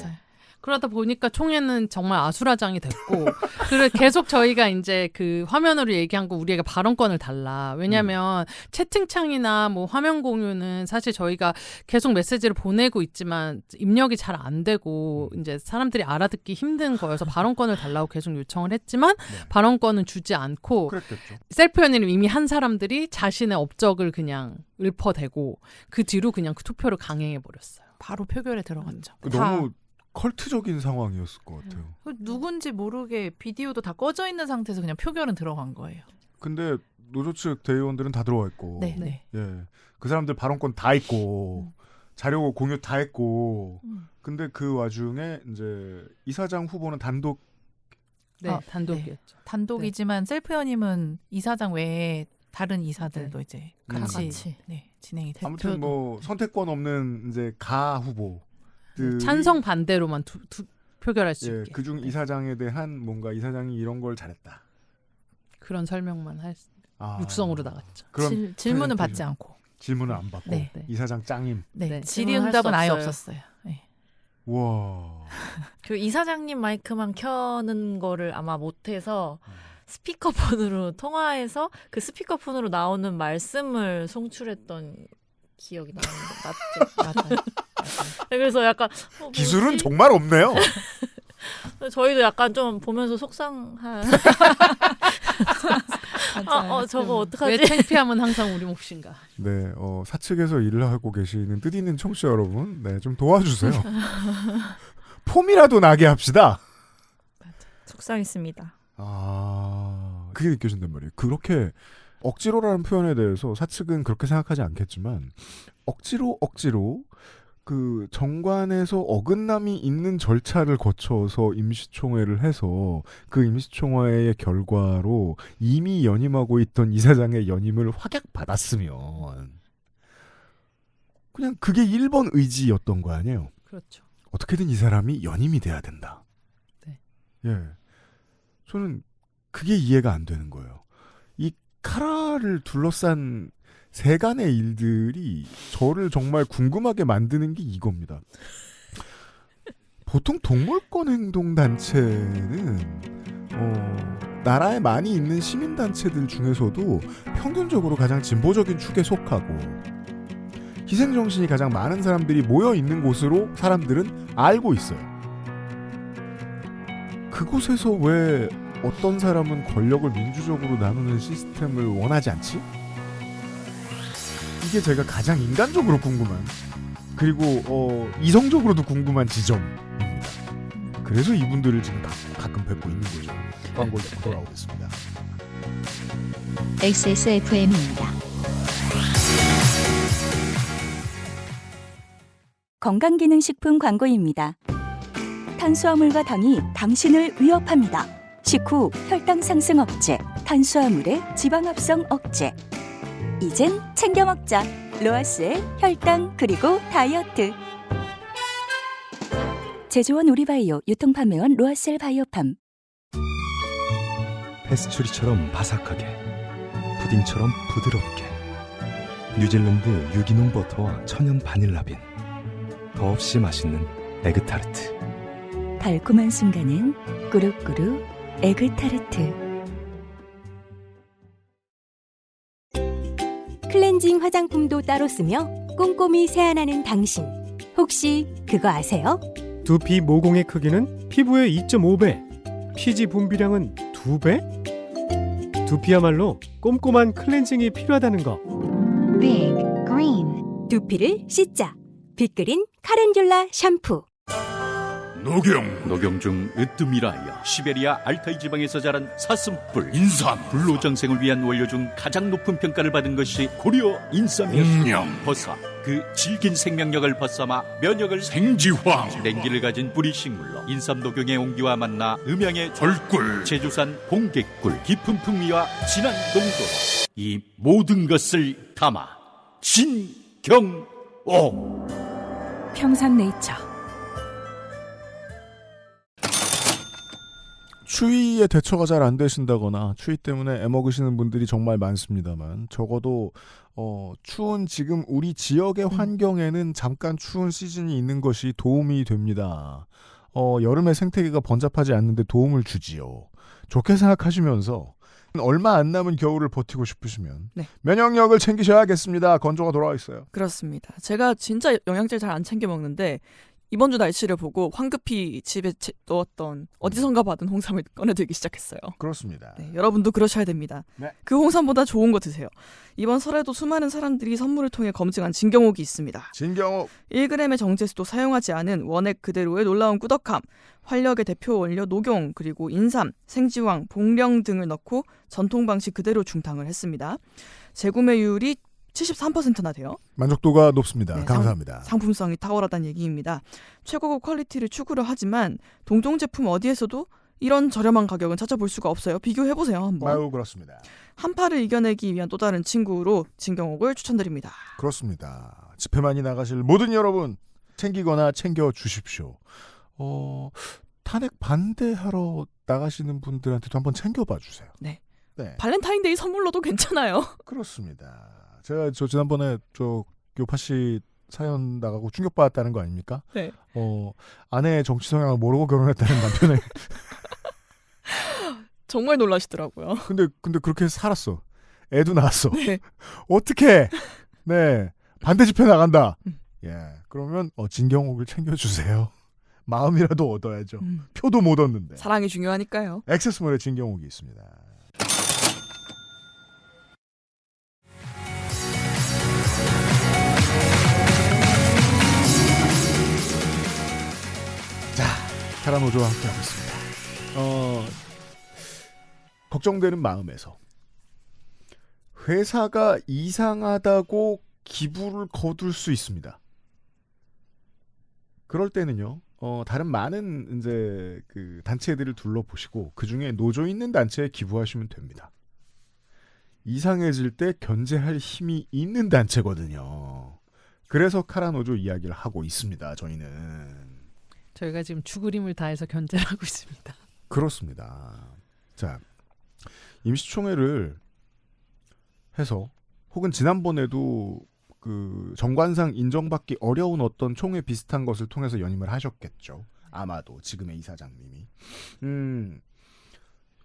그러다 보니까 총회는 정말 아수라장이 됐고 그래서 계속 저희가 이제 그 화면으로 얘기한 거 우리에게 발언권을 달라. 왜냐하면 채팅창이나 뭐 화면 공유는 사실 저희가 계속 메시지를 보내고 있지만 입력이 잘 안 되고 이제 사람들이 알아듣기 힘든 거여서 발언권을 달라고 계속 요청을 했지만 발언권은 주지 않고 그랬겠죠. 셀프 연의를 이미 한 사람들이 자신의 업적을 그냥 읊어대고 그 뒤로 그냥 그 투표를 강행해 버렸어요. 바로 표결에 들어갔죠. 너무 컬트적인 상황이었을 것 같아요. 누군지 모르게 비디오도 다 꺼져 있는 상태에서 그냥 표결은 들어간 거예요. 근데 노조 측 대의원들은 다 들어와 있고, 네. 예, 그 사람들 발언권 다 있고, 자료 공유 다 했고, 근데 그 와중에 이제 이사장 후보는 단독. 네, 단독이었죠. 단독이지만 셀프 연임은 이사장 외에 다른 이사들도 이제 같이, 같이. 진행이 됐죠. 아무튼 뭐 선택권 없는 이제 가 후보. 찬성 반대로만 표결할 수 있게. 그중 이사장에 대한 뭔가 이사장이 이런 걸 잘했다. 그런 설명만 육성으로 나갔죠. 그럼 질문은 받지 않고. 질문을 안 받고. 네. 이사장 짱임. 네. 질의응답은 아예 없었어요. 네. 와. 그 이사장님 마이크만 켜는 거를 아마 못해서 스피커폰으로 통화해서 그 스피커폰으로 나오는 말씀을 송출했던 기억이 나는데 맞죠? 맞아요. 그래서 약간 기술은 정말 없네요. 저희도 약간 좀 보면서 속상한. 저거 어떡하지? 왜 창피함은 항상 우리 몫인가? 네, 사측에서 일을 하고 계시는 뜻있는 청취자 여러분, 네, 좀 도와주세요. 폼이라도 나게 합시다. 속상했습니다. 그게 느껴진단 말이에요. 그렇게 억지로라는 표현에 대해서 사측은 그렇게 생각하지 않겠지만 억지로 그 정관에서 어긋남이 있는 절차를 거쳐서 임시총회를 해서 그 임시총회의 결과로 이미 연임하고 있던 이사장의 연임을 확약받았으면 그냥 그게 1번 의지였던 거 아니에요. 그렇죠. 어떻게든 이 사람이 연임이 돼야 된다. 네. 예. 저는 그게 이해가 안 되는 거예요. 이 카라를 둘러싼 세간의 일들이 저를 정말 궁금하게 만드는 게 이겁니다. 보통 동물권 행동단체는 나라에 많이 있는 시민단체들 중에서도 평균적으로 가장 진보적인 축에 속하고 희생정신이 가장 많은 사람들이 모여있는 곳으로 사람들은 알고 있어요. 그곳에서 왜 어떤 사람은 권력을 민주적으로 나누는 시스템을 원하지 않지? 이게 제가 가장 인간적으로 궁금한 그리고 이성적으로도 궁금한 지점입니다. 그래서 이분들을 지금 가끔 뵙고 있는 거죠. 광고를 듣고 돌아오겠습니다. XSFM입니다. 건강기능식품 광고입니다. 탄수화물과 당이 당신을 위협합니다. 식후 혈당 상승 억제, 탄수화물의 지방 합성 억제. 이젠 챙겨 먹자. 로아스의 혈당 그리고 다이어트. 제조원 우리바이오, 유통판매원 로아셀 바이오팜. 페스츄리처럼 바삭하게, 푸딩처럼 부드럽게. 뉴질랜드 유기농 버터와 천연 바닐라빈. 더없이 맛있는 에그타르트. 달콤한 순간은 꾸룩꾸룩 에그타르트. 클렌징 화장품도 따로 쓰며 꼼꼼히 세안하는 당신. 혹시 그거 아세요? 두피 모공의 크기는 피부의 2.5배, 피지 분비량은 2배? 두피야말로 꼼꼼한 클렌징이 필요하다는 거. Big Green. 두피를 씻자. 빅그린 카렌듈라 샴푸. 녹용 중 으뜸이라하여 시베리아 알타이 지방에서 자란 사슴뿔 인삼 불로장생을 위한 원료 중 가장 높은 평가를 받은 것이 고려 인삼이었습니다. 버섯 그 질긴 생명력을 벗삼아 면역을 생지황 냉기를 가진 뿌리 식물로 인삼 녹용의 온기와 만나 음양의 절꿀 제주산 봉개꿀 깊은 풍미와 진한 농도로 이 모든 것을 담아 진경옥 평산네이처. 추위에 대처가 잘 안 되신다거나 추위 때문에 애먹으시는 분들이 정말 많습니다만 적어도 추운 지금 우리 지역의 환경에는 잠깐 추운 시즌이 있는 것이 도움이 됩니다. 여름에 생태계가 번잡하지 않는데 도움을 주지요. 좋게 생각하시면서 얼마 안 남은 겨울을 버티고 싶으시면 네. 면역력을 챙기셔야겠습니다. 건조가 돌아와 있어요. 그렇습니다. 제가 진짜 영양제를 잘 안 챙겨 먹는데 이번 주 날씨를 보고 황급히 집에 넣었던 어디선가 받은 홍삼을 꺼내들기 시작했어요. 그렇습니다. 네, 여러분도 그러셔야 됩니다. 네. 그 홍삼보다 좋은 거 드세요. 이번 설에도 수많은 사람들이 선물을 통해 검증한 진경옥이 있습니다. 진경옥 1g의 정제수도 사용하지 않은 원액 그대로의 놀라운 꾸덕함, 활력의 대표 원료 녹용, 그리고 인삼, 생지황, 복령 등을 넣고 전통 방식 그대로 중탕을 했습니다. 재구매율이 73%나 돼요. 만족도가 높습니다. 네, 감사합니다. 상품성이 탁월하다는 얘기입니다. 최고급 퀄리티를 추구를 하지만 동종 제품 어디에서도 이런 저렴한 가격은 찾아볼 수가 없어요. 비교해보세요 한번. 매우 그렇습니다. 한파를 이겨내기 위한 또 다른 친구로 진경옥을 추천드립니다. 그렇습니다. 집회 많이 나가실 모든 여러분 챙기거나 챙겨주십시오. 탄핵 반대하러 나가시는 분들한테도 한번 챙겨봐 주세요. 네. 네. 발렌타인데이 선물로도 괜찮아요. 그렇습니다. 제가 지난번에 요파 씨 사연 나가고 충격받았다는 거 아닙니까? 네. 아내의 정치 성향을 모르고 결혼했다는 남편의 정말 놀라시더라고요. 근데 그렇게 살았어. 애도 낳았어. 네. 어떻게? 네. 반대 집회 나간다. 예. 그러면 진경옥을 챙겨주세요. 마음이라도 얻어야죠. 표도 못 얻는데. 사랑이 중요하니까요. 액세스몰에 진경옥이 있습니다. 자, 카라노조와 함께하고 있습니다. 걱정되는 마음에서 회사가 이상하다고 기부를 거둘 수 있습니다. 그럴 때는요, 다른 많은 이제 그 단체들을 둘러보시고 그 중에 노조 있는 단체에 기부하시면 됩니다. 이상해질 때 견제할 힘이 있는 단체거든요. 그래서 카라노조 이야기를 하고 있습니다. 저희가 지금 죽으림을 다해서 견제를 하고 있습니다. 그렇습니다. 자, 임시총회를 해서 혹은 지난번에도 그 정관상 인정받기 어려운 어떤 총회 비슷한 것을 통해서 연임을 하셨겠죠. 아마도 지금의 이사장님이.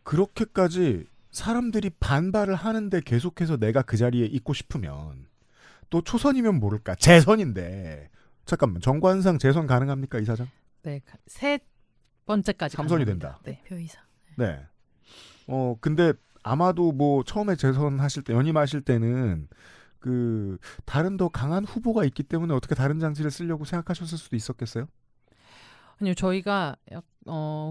그렇게까지 사람들이 반발을 하는데 계속해서 내가 그 자리에 있고 싶으면 또 초선이면 모를까. 재선인데. 잠깐만. 정관상 재선 가능합니까, 이사장? 네. 세 번째까지 3선이 된다. 네. 표이사. 네. 근데 아마도 뭐 처음에 재선하실 때 연임하실 때는 그 다른 더 강한 후보가 있기 때문에 어떻게 다른 장치를 쓰려고 생각하셨을 수도 있었겠어요? 아니요, 저희가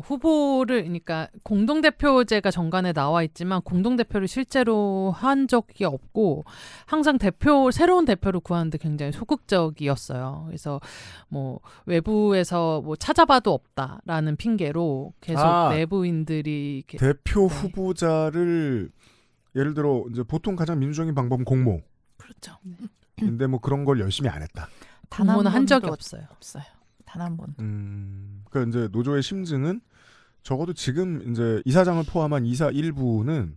후보를, 그러니까 공동대표제가 정관에 나와 있지만 공동대표를 실제로 한 적이 없고 항상 새로운 대표를 구하는데 굉장히 소극적이었어요. 그래서 뭐 외부에서 뭐 찾아봐도 없다라는 핑계로 계속 내부인들이 이렇게 대표 후보자를 예를 들어 이제 보통 가장 민주적인 방법은 공모. 그렇죠. 근데 뭐 그런 걸 열심히 안 했다. 공모는 한 적이 없어요. 단 한 번. 그러니까 이제 노조의 심증은 적어도 지금 이제 이사장을 포함한 이사 일부는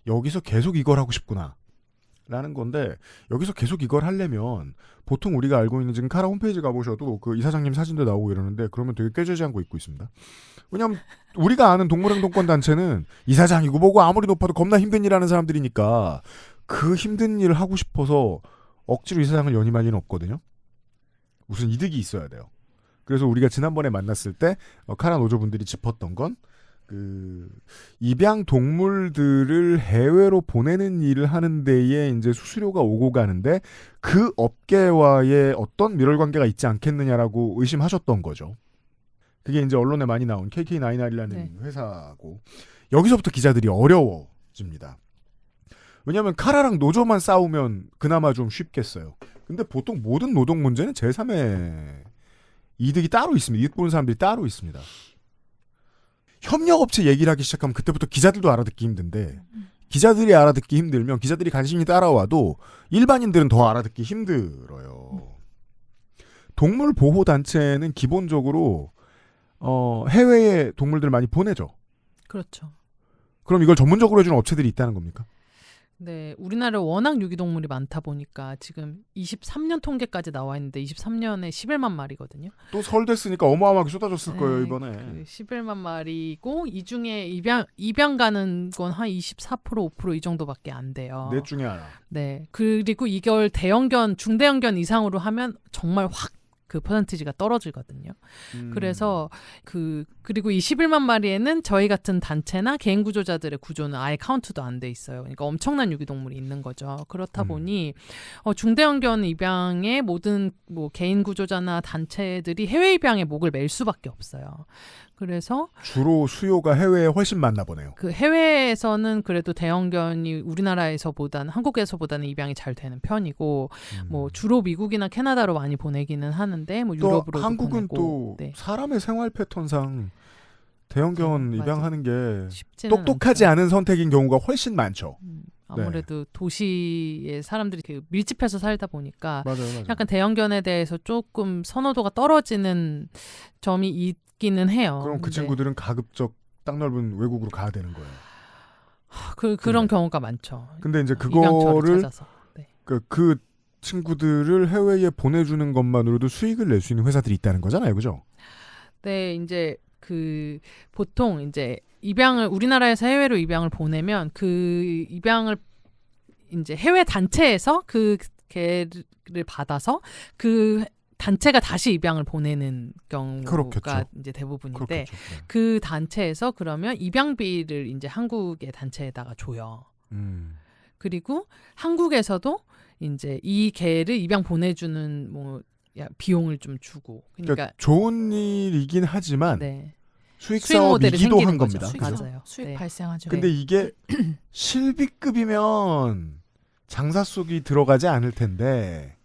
여기서 계속 이걸 하고 싶구나. 라는 건데 여기서 계속 이걸 하려면 보통 우리가 알고 있는 지금 카라 홈페이지 가보셔도 그 이사장님 사진도 나오고 이러는데 그러면 되게 꾀죄지 않고 입고 있습니다. 왜냐하면 우리가 아는 동물행동권 단체는 이사장이고 뭐고 아무리 높아도 겁나 힘든 일하는 사람들이니까 그 힘든 일을 하고 싶어서 억지로 이 세상을 연임할 리는 없거든요. 무슨 이득이 있어야 돼요. 그래서 우리가 지난번에 만났을 때 카라 노조분들이 짚었던 건 그 입양 동물들을 해외로 보내는 일을 하는 데에 이제 수수료가 오고 가는데 그 업계와의 어떤 밀월 관계가 있지 않겠느냐라고 의심하셨던 거죠. 그게 이제 언론에 많이 나온 KK9R이라는 네. 회사고 여기서부터 기자들이 어려워집니다. 왜냐하면 카라랑 노조만 싸우면 그나마 좀 쉽겠어요. 근데 보통 모든 노동 문제는 제3의 이득이 따로 있습니다. 이득 보는 사람들이 따로 있습니다. 협력업체 얘기를 하기 시작하면 그때부터 기자들도 알아듣기 힘든데 기자들이 알아듣기 힘들면 기자들이 간신히 따라와도 일반인들은 더 알아듣기 힘들어요. 동물보호단체는 기본적으로 해외에 동물들을 많이 보내죠. 그렇죠. 그럼 이걸 전문적으로 해주는 업체들이 있다는 겁니까? 네, 우리나라에 워낙 유기동물이 많다 보니까 지금 23년 통계까지 나와 있는데 23년에 11만 마리거든요. 또 설 됐으니까 어마어마하게 쏟아졌을 네, 거예요 이번에. 그 11만 마리고 이 중에 입양 가는 건 한 24% 5% 이 정도밖에 안 돼요. 넷 중에 하나. 네, 그리고 이걸 대형견, 중대형견 이상으로 하면 정말 확 그 퍼센티지가 떨어지거든요. 그래서 그리고 이 11만 마리에는 저희 같은 단체나 개인 구조자들의 구조는 아예 카운트도 안 돼 있어요. 그러니까 엄청난 유기동물이 있는 거죠. 그렇다 보니 중대형견 입양에 모든 뭐 개인 구조자나 단체들이 해외 입양에 목을 맬 수밖에 없어요. 그래서 주로 수요가 해외에 훨씬 많나 보네요. 그 해외에서는 그래도 대형견이 우리나라에서보다는 한국에서보다는 입양이 잘 되는 편이고 뭐 주로 미국이나 캐나다로 많이 보내기는 하는데 뭐 또 유럽으로도 한국은 보내고, 또 네. 사람의 생활 패턴상 대형견 입양하는 게 쉽지는 똑똑하지 않은 선택인 경우가 훨씬 많죠. 아무래도 도시에 사람들이 그 밀집해서 살다 보니까 맞아요. 약간 대형견에 대해서 조금 선호도가 떨어지는 점이 있기는 해요. 그럼 그 근데 친구들은 가급적 땅 넓은 외국으로 가야 되는 거예요. 그런 경우가 많죠. 근데 이제 입양처를 그거를 찾아서. 네. 그 친구들을 해외에 보내주는 것만으로도 수익을 낼 수 있는 회사들이 있다는 거잖아요, 그죠? 네, 이제 그 보통 이제 입양을 우리나라에서 해외로 입양을 보내면 그 입양을 이제 해외 단체에서 그 개를 받아서 그 단체가 다시 입양을 보내는 경우가 그렇겠죠. 이제 대부분인데 그렇겠죠. 네. 그 단체에서 그러면 입양비를 이제 한국의 단체에다가 줘요. 그리고 한국에서도 이제 이 개를 입양 보내주는 뭐 비용을 좀 주고 그러니까 좋은 일이긴 하지만 네. 수익 수익 모델이 사업이기도 생기는 한 거죠. 겁니다. 맞아요. 수익 네. 발생하죠. 근데 이게 실비급이면 장사 속이 들어가지 않을 텐데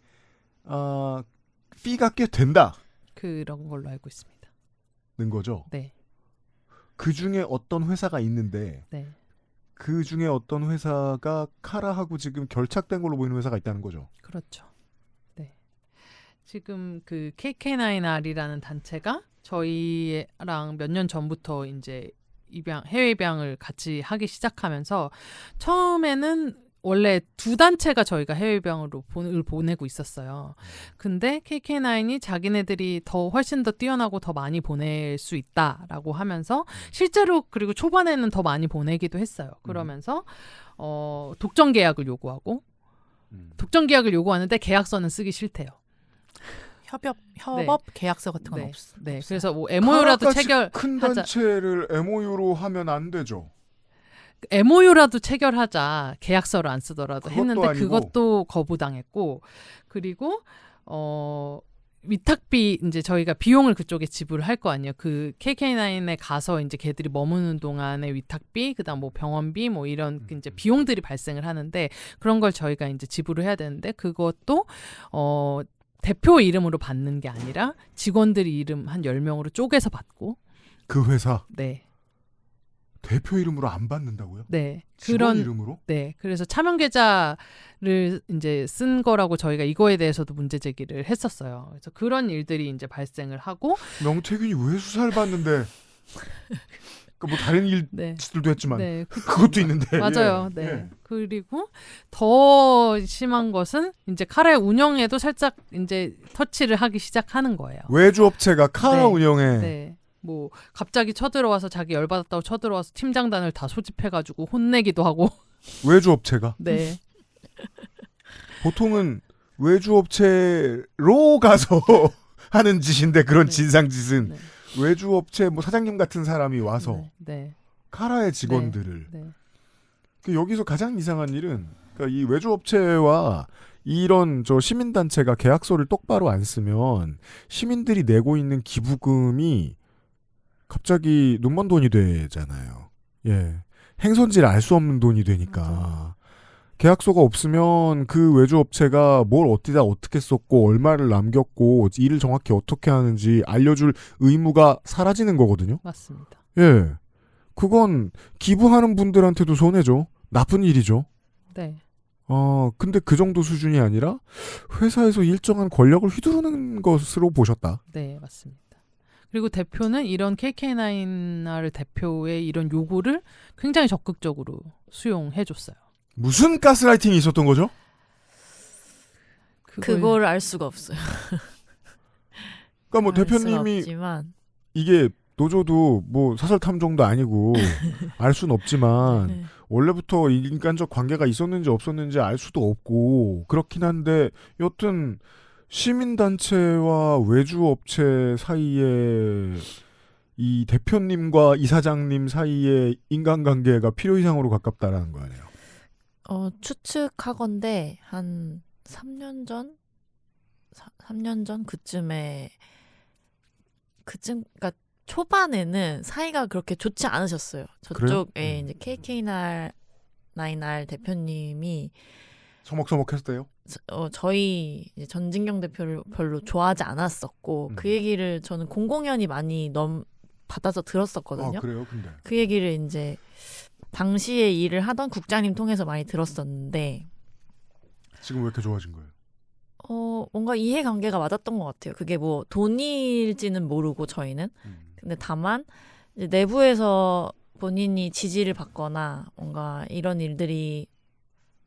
피가 꽤 된다. 그런 걸로 알고 있습니다. 는 거죠. 네. 그 중에 어떤 회사가 있는데 네. 그 중에 어떤 회사가 카라하고 지금 결착된 걸로 보이는 회사가 있다는 거죠. 그렇죠. 네. 지금 그 KK9R이라는 단체가 저희랑 몇 년 전부터 이제 해외 입양을 같이 하기 시작하면서 처음에는 원래 두 단체가 저희가 해외 입양으로 보내고 있었어요. 근데 KK9이 자기네들이 훨씬 더 뛰어나고 더 많이 보낼 수 있다라고 하면서 실제로 그리고 초반에는 더 많이 보내기도 했어요. 그러면서 독점 계약을 요구하고 독점 계약을 요구하는데 계약서는 쓰기 싫대요. 협업 계약서 같은 건 없어요. 네, 그래서 뭐 MOU라도 큰 단체를 MOU로 하면 안 되죠. MOU라도 체결하자 계약서를 안 쓰더라도 했는데 아니고. 그것도 거부당했고 그리고 위탁비 이제 저희가 비용을 그쪽에 지불을 할 거 아니에요. 그 KK9에 가서 이제 걔들이 머무는 동안의 위탁비, 그다음 뭐 병원비 뭐 이런 이제 비용들이 발생을 하는데 그런 걸 저희가 이제 지불을 해야 되는데 그것도 대표 이름으로 받는 게 아니라 직원들이 이름 한 10명으로 쪼개서 받고 그 회사 네. 대표 이름으로 안 받는다고요? 네. 직원 이름으로? 네. 그래서 차명 계좌를 이제 쓴 거라고 저희가 이거에 대해서도 문제 제기를 했었어요. 그래서 그런 일들이 이제 발생을 하고 명태균이 왜 수사를 받는데 뭐 다른 일들도 했지만 네. 그것도 있는데 맞아요. 예. 네. 예. 그리고 더 심한 것은 이제 카라의 운영에도 살짝 이제 터치를 하기 시작하는 거예요. 외주업체가 카라 운영에 네. 뭐 갑자기 쳐들어와서 자기 열받았다고 쳐들어와서 팀장단을 다 소집해가지고 혼내기도 하고 외주업체가 네. 보통은 외주업체로 가서 하는 짓인데 그런 진상짓은 외주업체 뭐 사장님 같은 사람이 와서 카라의 직원들을 그 여기서 가장 이상한 일은 그러니까 이 외주업체와 이런 저 시민단체가 계약서를 똑바로 안 쓰면 시민들이 내고 있는 기부금이 갑자기 눈먼 돈이 되잖아요. 예. 행선지를 알 수 없는 돈이 되니까. 계약서가 없으면 그 외주업체가 뭘 어디다 어떻게 썼고 얼마를 남겼고 일을 정확히 어떻게 하는지 알려줄 의무가 사라지는 거거든요. 맞습니다. 예. 그건 기부하는 분들한테도 손해죠. 나쁜 일이죠. 네. 근데 그 정도 수준이 아니라 회사에서 일정한 권력을 휘두르는 것으로 보셨다. 네, 맞습니다. 그리고 대표는 이런 KK9R 대표의 이런 요구를 굉장히 적극적으로 수용해줬어요. 무슨 가스라이팅이 있었던 거죠? 그걸 알 수가 없어요. 그러니까 뭐 대표님이 이게 노조도 뭐 사설 탐정도 아니고 알 수는 없지만 원래부터 인간적 관계가 있었는지 없었는지 알 수도 없고 그렇긴 한데 여튼 시민단체와 외주업체 사이에 이 대표님과 이사장님 사이의 인간관계가 필요 이상으로 가깝다라는 거 아니에요? 추측하건대 한 3년 전? 3년 전 그쯤에 그러니까 초반에는 사이가 그렇게 좋지 않으셨어요. 저쪽에 이제 KK9R 대표님이 서먹서먹했어요? 저희 이제 전진경 대표를 별로 좋아하지 않았었고 그 얘기를 저는 공공연히 많이 받아서 들었었거든요. 그래요? 근데 그 얘기를 이제 당시에 일을 하던 국장님 통해서 많이 들었었는데 지금 왜 이렇게 좋아진 거예요? 뭔가 이해관계가 맞았던 것 같아요. 그게 뭐 돈일지는 모르고 저희는. 근데 다만 이제 내부에서 본인이 지지를 받거나 뭔가 이런 일들이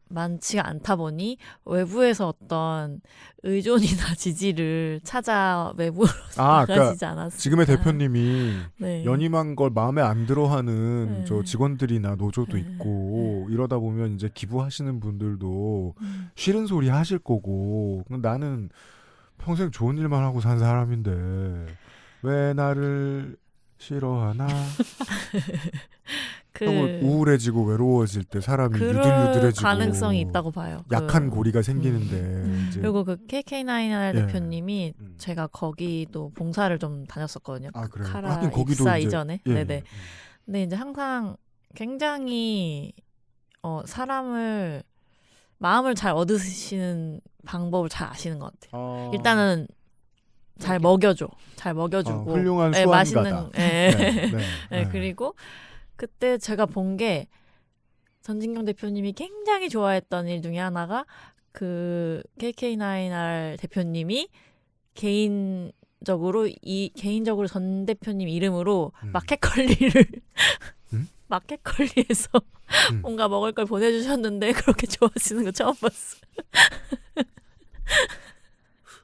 많지가 않다 보니 외부에서 어떤 의존이나 지지를 찾아 외부로 나가지지 않았을까. 지금의 대표님이 네. 연임한 걸 마음에 안 들어하는 저 직원들이나 노조도 있고 이러다 보면 이제 기부하시는 분들도 싫은 소리 하실 거고 나는 평생 좋은 일만 하고 산 사람인데 왜 나를 싫어하나? 우울해지고 외로워질 때 사람이 유들유들해지고 가능성이 있다고 봐요. 약한 고리가 생기는데 이제. 그리고 그 KK9R 대표님이 제가 거기도 봉사를 좀 다녔었거든요. 그래요? 카라 입사 이전에. 네네. 근데 이제 항상 굉장히 마음을 잘 얻으시는 방법을 잘 아시는 것 같아요. 일단은 잘 먹여주고 훌륭한 수완가다. 맛있는 그리고 그때 제가 본 게 전진경 대표님이 굉장히 좋아했던 일 중에 하나가 그 KK9R 대표님이 개인적으로 전 대표님 이름으로 마켓컬리를 마켓컬리에서 뭔가 먹을 걸 보내주셨는데 그렇게 좋아하시는 거 처음 봤어요.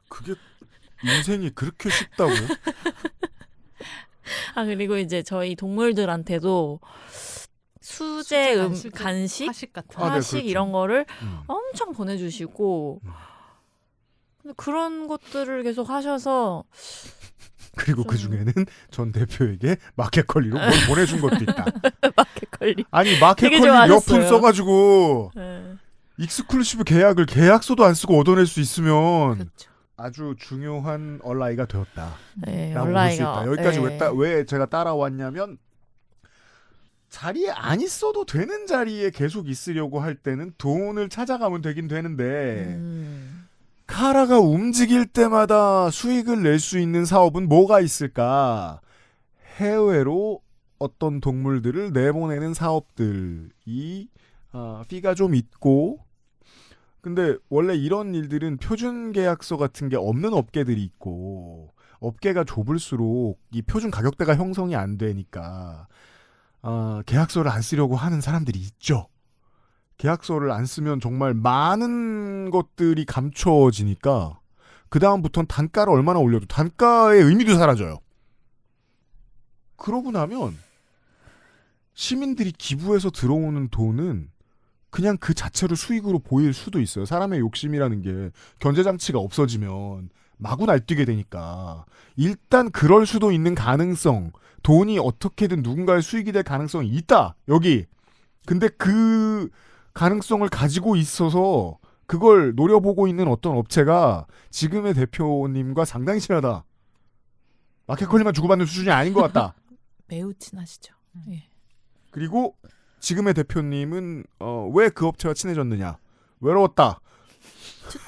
그게 인생이 그렇게 쉽다고요? 그리고 이제 저희 동물들한테도 수제 간식 그렇죠. 이런 거를 엄청 보내주시고 근데 그런 것들을 계속 하셔서 그리고 그 중에는 전 대표에게 마켓컬리로 뭘 보내준 것도 있다. 마켓컬리. 아니 마켓컬리 몇 푼 써가지고 익스클루시브 계약서도 안 쓰고 얻어낼 수 있으면 아주 중요한 얼라이가 되었다. 네, 라고 볼 수 있다. 여기까지 왜 제가 따라왔냐면 자리에 안 있어도 되는 자리에 계속 있으려고 할 때는 돈을 찾아가면 되긴 되는데 카라가 움직일 때마다 수익을 낼 수 있는 사업은 뭐가 있을까? 해외로 어떤 동물들을 내보내는 사업들이 피가 좀 있고 근데 원래 이런 일들은 표준 계약서 같은 게 없는 업계들이 있고 업계가 좁을수록 이 표준 가격대가 형성이 안 되니까 계약서를 안 쓰려고 하는 사람들이 있죠. 계약서를 안 쓰면 정말 많은 것들이 감춰지니까 그 다음부터는 단가를 얼마나 올려도 단가의 의미도 사라져요. 그러고 나면 시민들이 기부해서 들어오는 돈은 그냥 그 자체로 수익으로 보일 수도 있어요. 사람의 욕심이라는 게 견제장치가 없어지면 마구 날뛰게 되니까 일단 그럴 수도 있는 가능성, 돈이 어떻게든 누군가의 수익이 될 가능성이 있다. 여기. 근데 그 가능성을 가지고 있어서 그걸 노려보고 있는 어떤 업체가 지금의 대표님과 상당히 친하다. 마켓컬리만 주고받는 수준이 아닌 것 같다. 매우 친하시죠. 예. 그리고 지금의 대표님은 왜 그 업체와 친해졌느냐? 외로웠다.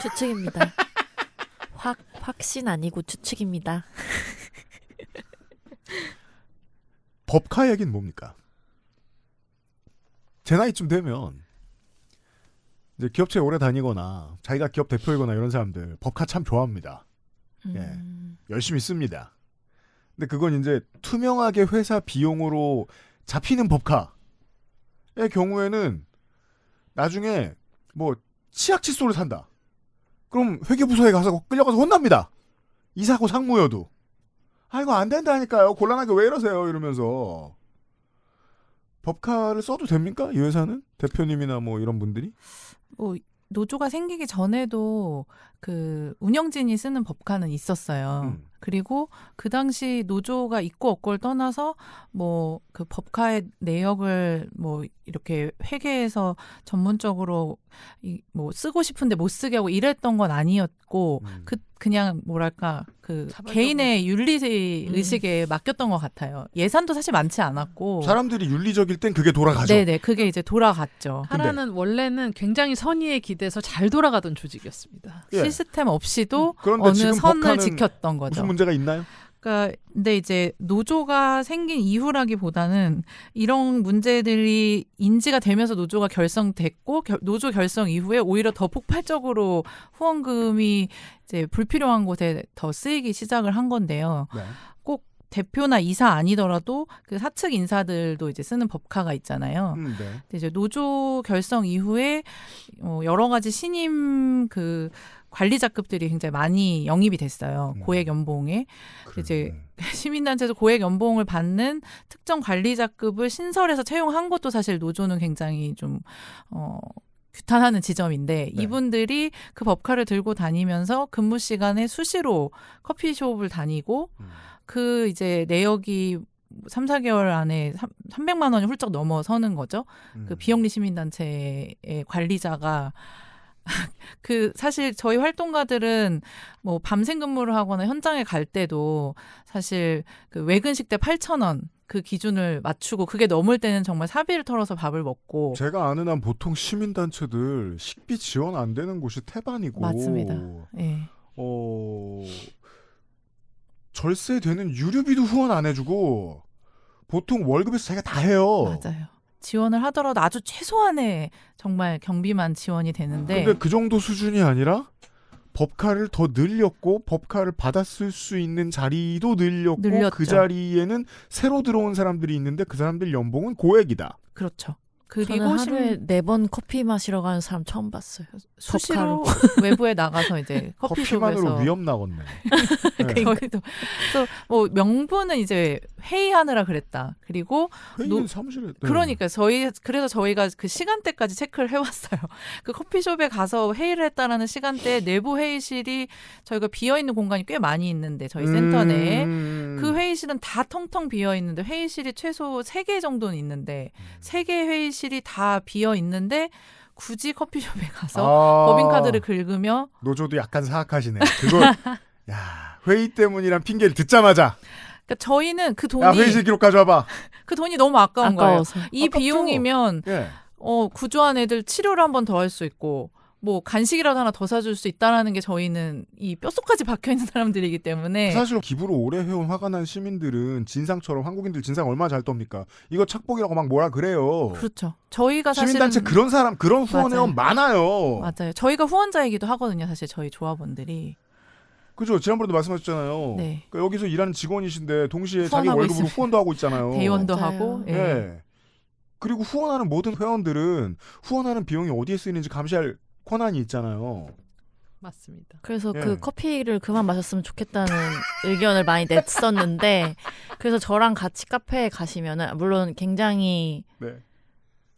추측입니다. 확신 아니고 추측입니다. 법카 얘기는 뭡니까? 제 나이쯤 되면 이제 기업체에 오래 다니거나 자기가 기업 대표이거나 이런 사람들 법카 참 좋아합니다. 예, 열심히 씁니다. 근데 그건 이제 투명하게 회사 비용으로 잡히는 법카의 경우에는 나중에 뭐 치약 칫솔을 산다. 그럼 회계부서에 가서 끌려가서 혼납니다. 이사고 상무여도. 아 이거 안 된다니까요. 곤란하게 왜 이러세요 이러면서. 법카를 써도 됩니까? 이 회사는? 대표님이나 뭐 이런 분들이? 뭐 노조가 생기기 전에도 그 운영진이 쓰는 법카는 있었어요. 그리고 그 당시 노조가 있고 없고를 떠나서 뭐 그 법카의 내역을 뭐 이렇게 회계에서 전문적으로 뭐 쓰고 싶은데 못 쓰게 하고 이랬던 건 아니었고 그냥 뭐랄까 그 개인의 윤리 의식에 맡겼던 것 같아요. 예산도 사실 많지 않았고 사람들이 윤리적일 땐 그게 돌아가죠. 네네, 그게 이제 돌아갔죠. 하라는 원래는 굉장히 선의에 기대서 잘 돌아가던 조직이었습니다. 예. 시스템 없이도 그런데 어느 지금 선을 지켰던 거죠. 무슨 문제가 있나요? 그러니까 근데 이제 노조가 생긴 이후라기보다는 이런 문제들이 인지가 되면서 노조가 결성됐고 노조 결성 이후에 오히려 더 폭발적으로 후원금이 이제 불필요한 곳에 더 쓰이기 시작을 한 건데요. 네. 꼭 대표나 이사 아니더라도 그 사측 인사들도 이제 쓰는 법카가 있잖아요. 네. 근데 이제 노조 결성 이후에 여러 가지 신임 그 관리자급들이 굉장히 많이 영입이 됐어요. 고액 연봉에. 이제 시민단체에서 고액 연봉을 받는 특정 관리자급을 신설해서 채용한 것도 사실 노조는 굉장히 좀 규탄하는 지점인데 네. 이분들이 그 법카를 들고 다니면서 근무 시간에 수시로 커피숍을 다니고 그 이제 내역이 3, 4개월 안에 300만 원이 훌쩍 넘어서는 거죠. 그 비영리 시민단체의 관리자가 그 사실 저희 활동가들은 뭐 밤샘 근무를 하거나 현장에 갈 때도 사실 그 외근식 때 8,000원 그 기준을 맞추고 그게 넘을 때는 정말 사비를 털어서 밥을 먹고 제가 아는 한 보통 시민단체들 식비 지원 안 되는 곳이 태반이고 맞습니다. 예. 절세되는 유류비도 후원 안 해주고 보통 월급에서 자기가 다 해요. 맞아요. 지원을 하더라도 아주 최소한의 정말 경비만 지원이 되는데 근데 그 정도 수준이 아니라 법카를 더 늘렸고 법카를 받았을 수 있는 자리도 늘렸고 늘렸죠. 그 자리에는 새로 들어온 사람들이 있는데 그 사람들 연봉은 고액이다. 그렇죠. 그리고 저는 하루에 4번 커피 마시러 가는 사람 처음 봤어요. 수시로 외부에 나가서 이제 커피숍에서 커피만으로 위험 나겠네. 네. 저희도 그래서 뭐 명분은 이제 회의하느라 그랬다. 그리고 회의는 사무실에. 네. 그러니까 그래서 저희가 그 시간대까지 체크를 해왔어요. 그 커피숍에 가서 회의를 했다라는 시간대에 내부 회의실이 저희가 비어 있는 공간이 꽤 많이 있는데 저희 센터 내에 그 회의실은 다 텅텅 비어 있는데 회의실이 최소 3개 정도는 있는데 3개 회의실이 다 비어 있는데 굳이 커피숍에 가서 법인카드를 긁으며 노조도 약간 사악하시네. 그걸 야 회의 때문이란 핑계를 듣자마자 그러니까 저희는 그 돈이 야 회의실 기록 가져와봐. 그 돈이 너무 아까운 거예요. 이 아깝죠? 비용이면 예. 구조한 애들 치료를 한 번 더 할 수 있고 뭐 간식이라도 하나 더 사줄 수 있다라는 게 저희는 이 뼛속까지 박혀있는 사람들이기 때문에 사실 기부를 오래 해온 화가 난 시민들은 진상처럼 한국인들 진상 얼마나 잘 떱니까? 이거 착복이라고 막 뭐라 그래요. 그렇죠. 저희가 사실은 시민단체 그런 사람 그런 후원회원 많아요. 맞아요. 저희가 후원자이기도 하거든요. 사실 저희 조합원들이. 그죠. 지난번에도 말씀하셨잖아요. 네. 그러니까 여기서 일하는 직원이신데 동시에 자기 후원하고 월급으로 있습니다. 후원도 하고 있잖아요. 대원도 하고. 예. 네. 그리고 후원하는 모든 회원들은 후원하는 비용이 어디에 쓰이는지 감시할 권한이 있잖아요. 맞습니다. 그래서 예. 그 커피를 그만 마셨으면 좋겠다는 의견을 많이 냈었는데 그래서 저랑 같이 카페에 가시면은 물론 굉장히 네.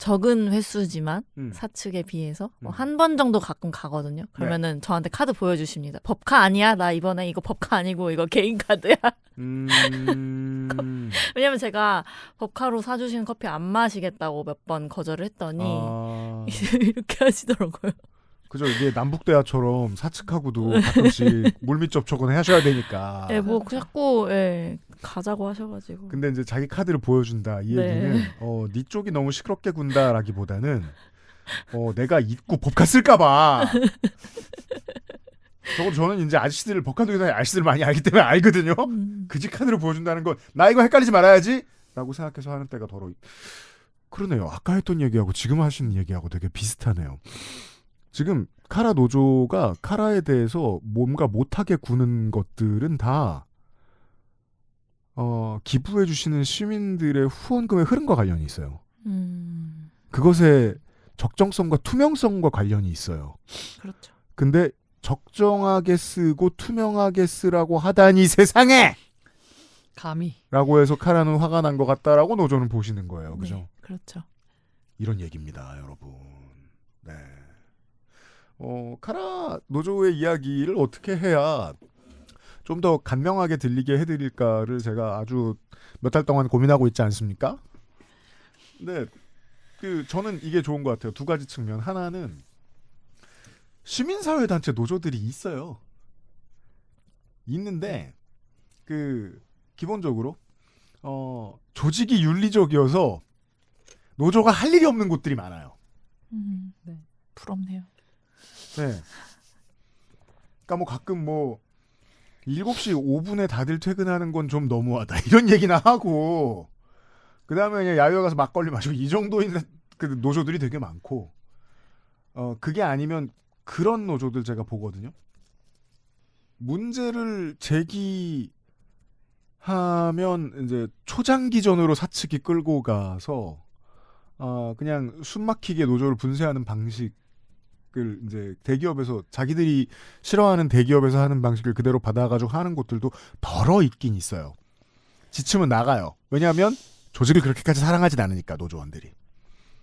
적은 횟수지만 사측에 비해서 한 번 정도 가끔 가거든요. 그러면은 저한테 카드 보여주십니다. 법카 아니야? 나 이번에 이거 법카 아니고 이거 개인 카드야. 왜냐면 제가 법카로 사주신 커피 안 마시겠다고 몇 번 거절을 했더니 이렇게 하시더라고요. 그죠. 이게 남북대화처럼 사측하고도 가끔씩 물밑 접촉은 하셔야 되니까. 네, 뭐 자꾸 가자고 하셔가지고. 근데 이제 자기 카드를 보여준다 이 얘기는 네 쪽이 너무 시끄럽게 군다라기보다는 내가 잊고 법카 쓸까봐. 적어도 저는 이제 아저씨들 법카 들고 다니는 아저씨들 많이 알기 때문에 알거든요. 그지 카드를 보여준다는 건 나 이거 헷갈리지 말아야지 라고 생각해서 하는 때가 더러. 그러네요. 아까 했던 얘기하고 지금 하시는 얘기하고 되게 비슷하네요. 지금 카라 노조가 카라에 대해서 뭔가 못하게 구는 것들은 다 기부해 주시는 시민들의 후원금의 흐름과 관련이 있어요. 그것의 적정성과 투명성과 관련이 있어요. 그렇죠. 근데 적정하게 쓰고 투명하게 쓰라고 하다니 세상에! 감히. 라고 해서 카라는 화가 난 것 같다라고 노조는 보시는 거예요. 그죠? 네, 그렇죠. 이런 얘기입니다, 여러분. 네. 카라 노조의 이야기를 어떻게 해야 좀 더 간명하게 들리게 해드릴까를 제가 아주 몇 달 동안 고민하고 있지 않습니까? 근데 저는 이게 좋은 것 같아요. 두 가지 측면. 하나는 시민사회단체 노조들이 있어요. 있는데 기본적으로 조직이 윤리적이어서 노조가 할 일이 없는 곳들이 많아요. 네. 부럽네요. 네. 그러니까 뭐 가끔 7시 5분에 다들 퇴근하는 건 좀 너무하다 이런 얘기나 하고 그 다음에 그냥 야유회 가서 막걸리 마시고 이 정도인 그 노조들이 되게 많고 그게 아니면 그런 노조들 제가 보거든요. 문제를 제기하면 이제 초장기전으로 사측이 끌고 가서 그냥 숨막히게 노조를 분쇄하는 방식을 이제 대기업에서 자기들이 싫어하는 대기업에서 하는 방식을 그대로 받아가지고 하는 곳들도 덜어 있긴 있어요. 지치면 나가요. 왜냐하면 조직을 그렇게까지 사랑하진 않으니까 노조원들이.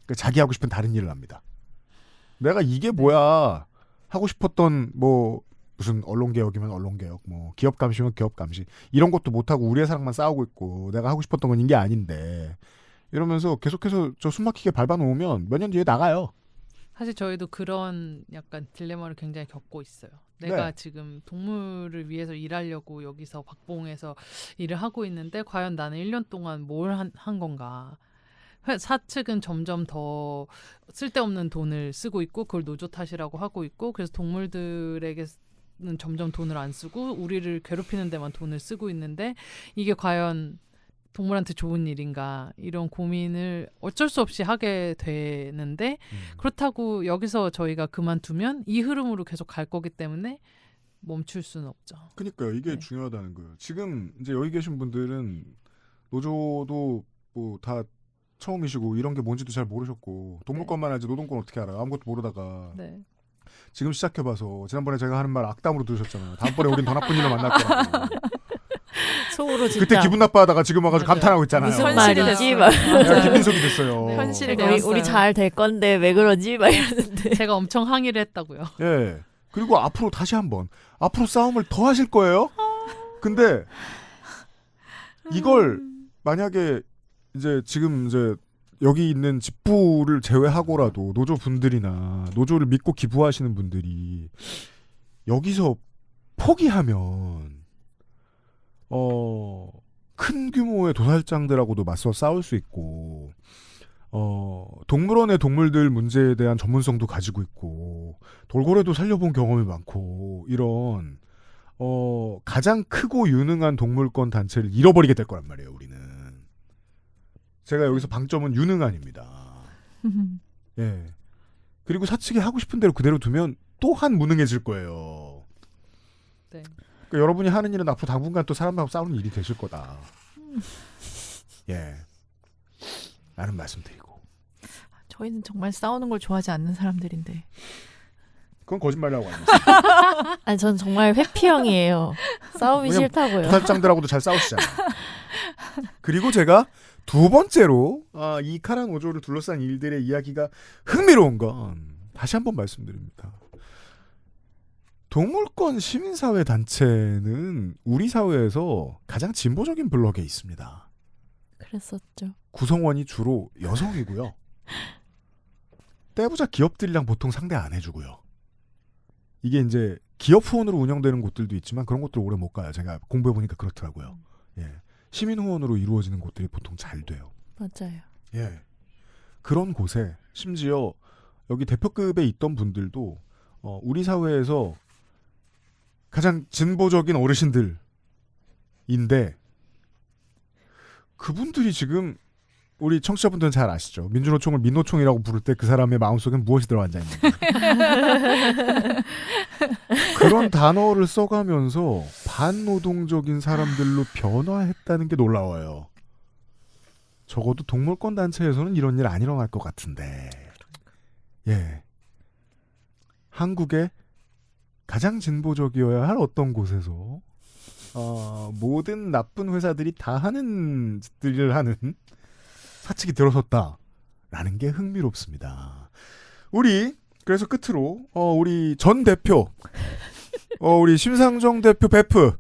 그러니까 자기 하고 싶은 다른 일을 합니다. 내가 이게 뭐야 하고 싶었던 무슨 언론개혁이면 언론개혁, 기업감시면 기업감시 이런 것도 못하고 우리의 사랑만 싸우고 있고 내가 하고 싶었던 건 이게 아닌데 이러면서 계속해서 저 숨막히게 밟아놓으면 몇 년 뒤에 나가요. 사실 저희도 그런 약간 딜레마를 굉장히 겪고 있어요. 내가 네. 지금 동물을 위해서 일하려고 여기서 박봉해서 일을 하고 있는데 과연 나는 1년 동안 뭘 한 건가. 사측은 점점 더 쓸데없는 돈을 쓰고 있고 그걸 노조 탓이라고 하고 있고 그래서 동물들에게는 점점 돈을 안 쓰고 우리를 괴롭히는 데만 돈을 쓰고 있는데 이게 과연 동물한테 좋은 일인가 이런 고민을 어쩔 수 없이 하게 되는데 그렇다고 여기서 저희가 그만두면 이 흐름으로 계속 갈 거기 때문에 멈출 수는 없죠. 그러니까요. 이게 중요하다는 거예요. 지금 이제 여기 계신 분들은 노조도 다 처음이시고 이런 게 뭔지도 잘 모르셨고 동물권만 알지 노동권 어떻게 알아요? 아무것도 모르다가 지금 시작해봐서 지난번에 제가 하는 말 악담으로 들으셨잖아요. 다음번에 우린 더 나쁜 일로 만날 거라고. 속으로 진짜 그때 기분 나빠하다가 지금 와가지고 감탄하고 있잖아요. 무슨 말이지? 막 김민석이 됐어요. 네, 현실이 우리 잘 될 건데 왜 그러지? 막 이러는데 제가 엄청 항의를 했다고요. 예. 그리고 앞으로 다시 한번 앞으로 싸움을 더 하실 거예요. 근데 이걸 만약에 이제 지금 이제 여기 있는 직부를 제외하고라도 노조 분들이나 노조를 믿고 기부하시는 분들이 여기서 포기하면 큰 규모의 도살장들하고도 맞서 싸울 수 있고 동물원의 동물들 문제에 대한 전문성도 가지고 있고 돌고래도 살려본 경험이 많고 이런 가장 크고 유능한 동물권 단체를 잃어버리게 될 거란 말이에요. 우리는. 제가 여기서 방점은 유능한입니다. 예. 그리고 사측이 하고 싶은 대로 그대로 두면 또한 무능해질 거예요. 네. 그러니까 여러분이 하는 일은 앞으로 당분간 또 사람하고 싸우는 일이 되실 거다. 예. 라는 말씀드리고. 저희는 정말 싸우는 걸 좋아하지 않는 사람들인데. 그건 거짓말이라고 하는 아니 전 정말 회피형이에요. 싸움이 싫다고요. 도살장들하고도 잘 싸우시잖아요. 그리고 제가 두 번째로 이 카라 노조를 둘러싼 일들의 이야기가 흥미로운 건 다시 한번 말씀드립니다. 동물권 시민사회 단체는 우리 사회에서 가장 진보적인 블록에 있습니다. 그랬었죠. 구성원이 주로 여성이고요. 떼부자 기업들이랑 보통 상대 안 해주고요. 이게 이제 기업 후원으로 운영되는 곳들도 있지만 그런 곳들 오래 못 가요. 제가 공부해보니까 그렇더라고요. 예. 시민 후원으로 이루어지는 곳들이 보통 잘 돼요. 맞아요. 예. 그런 곳에 심지어 여기 대표급에 있던 분들도 우리 사회에서 가장 진보적인 어르신들인데 그분들이 지금 우리 청취자분들은 잘 아시죠? 민주노총을 민노총이라고 부를 때 그 사람의 마음속엔 무엇이 들어앉아 있는가. 그런 단어를 써가면서 반노동적인 사람들로 변화했다는 게 놀라워요. 적어도 동물권 단체에서는 이런 일 안 일어날 것 같은데. 예. 한국의 가장 진보적이어야 할 어떤 곳에서 모든 나쁜 회사들이 다 하는 짓들을 하는 사측이 들어섰다라는 게 흥미롭습니다. 우리 그래서 끝으로 우리 전 대표 우리 심상정 대표 베프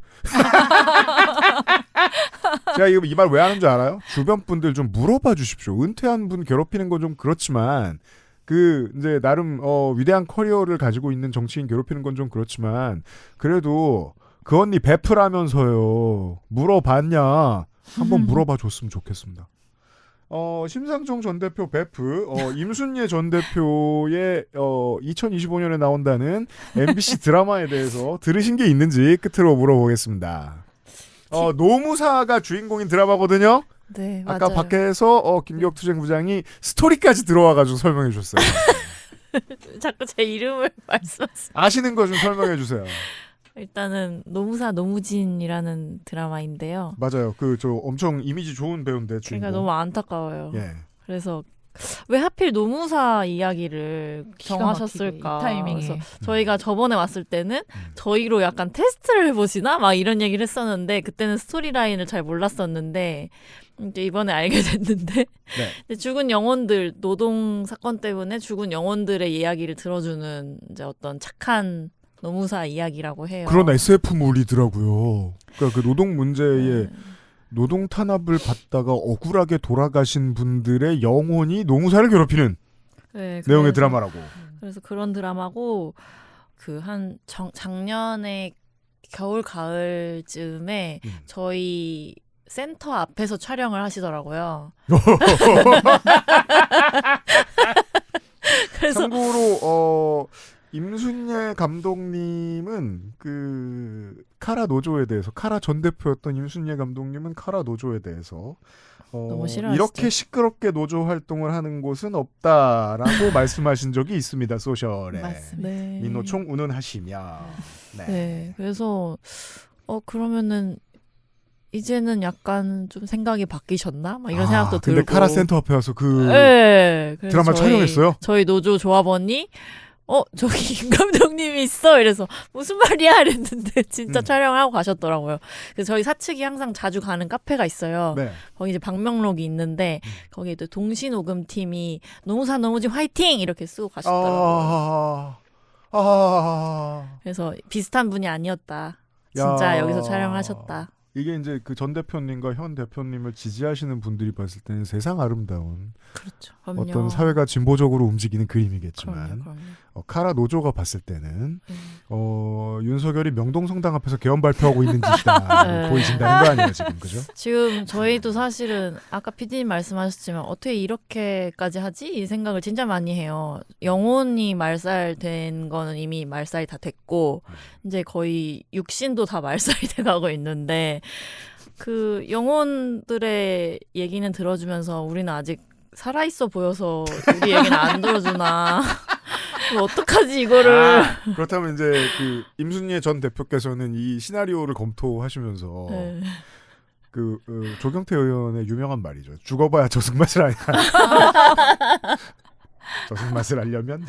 제가 이 말 왜 하는 줄 알아요? 주변 분들 좀 물어봐 주십시오. 은퇴한 분 괴롭히는 건 좀 그렇지만 이제 나름 위대한 커리어를 가지고 있는 정치인 괴롭히는 건 좀 그렇지만 그래도 그 언니 베프라면서요. 물어봤냐? 한번 물어봐 줬으면 좋겠습니다. 심상정 전 대표 베프, 임순례 전 대표의 2025년에 나온다는 MBC 드라마에 대해서 들으신 게 있는지 끝으로 물어보겠습니다. 노무사가 주인공인 드라마거든요. 네, 맞아요. 아까 밖에서 김기혁 투쟁부장이 스토리까지 들어와가지고 설명해 줬어요. 자꾸 제 이름을 말씀하세요. 아시는 거 좀 설명해 주세요. 일단은 노무사 노무진이라는 드라마인데요. 맞아요. 저 엄청 이미지 좋은 배우인데 주인공. 그러니까 너무 안타까워요. 예. 그래서 왜 하필 노무사 이야기를 정하셨을까? 이 타이밍에. 그래서 저희가 저번에 왔을 때는 저희로 약간 테스트를 해보시나? 막 이런 얘기를 했었는데 그때는 스토리라인을 잘 몰랐었는데 이제 이번에 알게 됐는데 네. 죽은 영혼들 노동 사건 때문에 죽은 영혼들의 이야기를 들어주는 이제 어떤 착한 노무사 이야기라고 해요. 그런 SF물이더라고요. 그러니까 그 노동 문제에 노동 탄압을 받다가 억울하게 돌아가신 분들의 영혼이 노무사를 괴롭히는 네, 내용의 드라마라고. 그래서 그런 드라마고 작년에 겨울 가을쯤에 저희 센터 앞에서 촬영을 하시더라고요. 그래서 참고로 임순례 감독님은 카라 노조에 대해서 카라 전 대표였던 임순례 감독님은 카라 노조에 대해서 너무 싫어하시죠. 이렇게 시끄럽게 노조 활동을 하는 곳은 없다라고 말씀하신 적이 있습니다. 소셜에. 맞습니다. 네. 민노총 운운하시며. 네. 네. 그래서 그러면은 이제는 약간 좀 생각이 바뀌셨나? 막 이런 생각도 들고. 근데 카라 센터 앞에 와서 네, 드라마 촬영했어요? 저희 노조 조합원이 저기 김 감독님이 있어. 이래서 무슨 말이야 이랬는데 진짜 촬영을 하고 가셨더라고요. 그래서 저희 사측이 항상 자주 가는 카페가 있어요. 네. 거기 이제 방명록이 있는데 거기에 또 동시녹음팀이 노무사 노무진 화이팅 이렇게 쓰고 가셨더라고요. 그래서 비슷한 분이 아니었다. 진짜 여기서 촬영을 하셨다. 이게 이제 그 전 대표님과 현 대표님을 지지하시는 분들이 봤을 때는 세상 아름다운 그렇죠. 어떤 사회가 진보적으로 움직이는 그림이겠지만 그럼요. 카라 노조가 봤을 때는 윤석열이 명동성당 앞에서 개헌 발표하고 있는 짓이다 보이신다는 거 아니에요 지금 그죠? 지금 저희도 사실은 아까 PD님 말씀하셨지만 어떻게 이렇게까지 하지? 이 생각을 진짜 많이 해요. 영혼이 말살된 거는 이미 말살이 다 됐고 이제 거의 육신도 다 말살이 돼가고 있는데 그 영혼들의 얘기는 들어주면서 우리는 아직 살아있어 보여서 우리 얘기는 안 들어주나. 어떡하지 이거를. 그렇다면 이제 그 임순례 전 대표께서는 이 시나리오를 검토하시면서 네. 조경태 의원의 유명한 말이죠. 죽어봐야 저승맛을 알냐. 저승맛을 알려면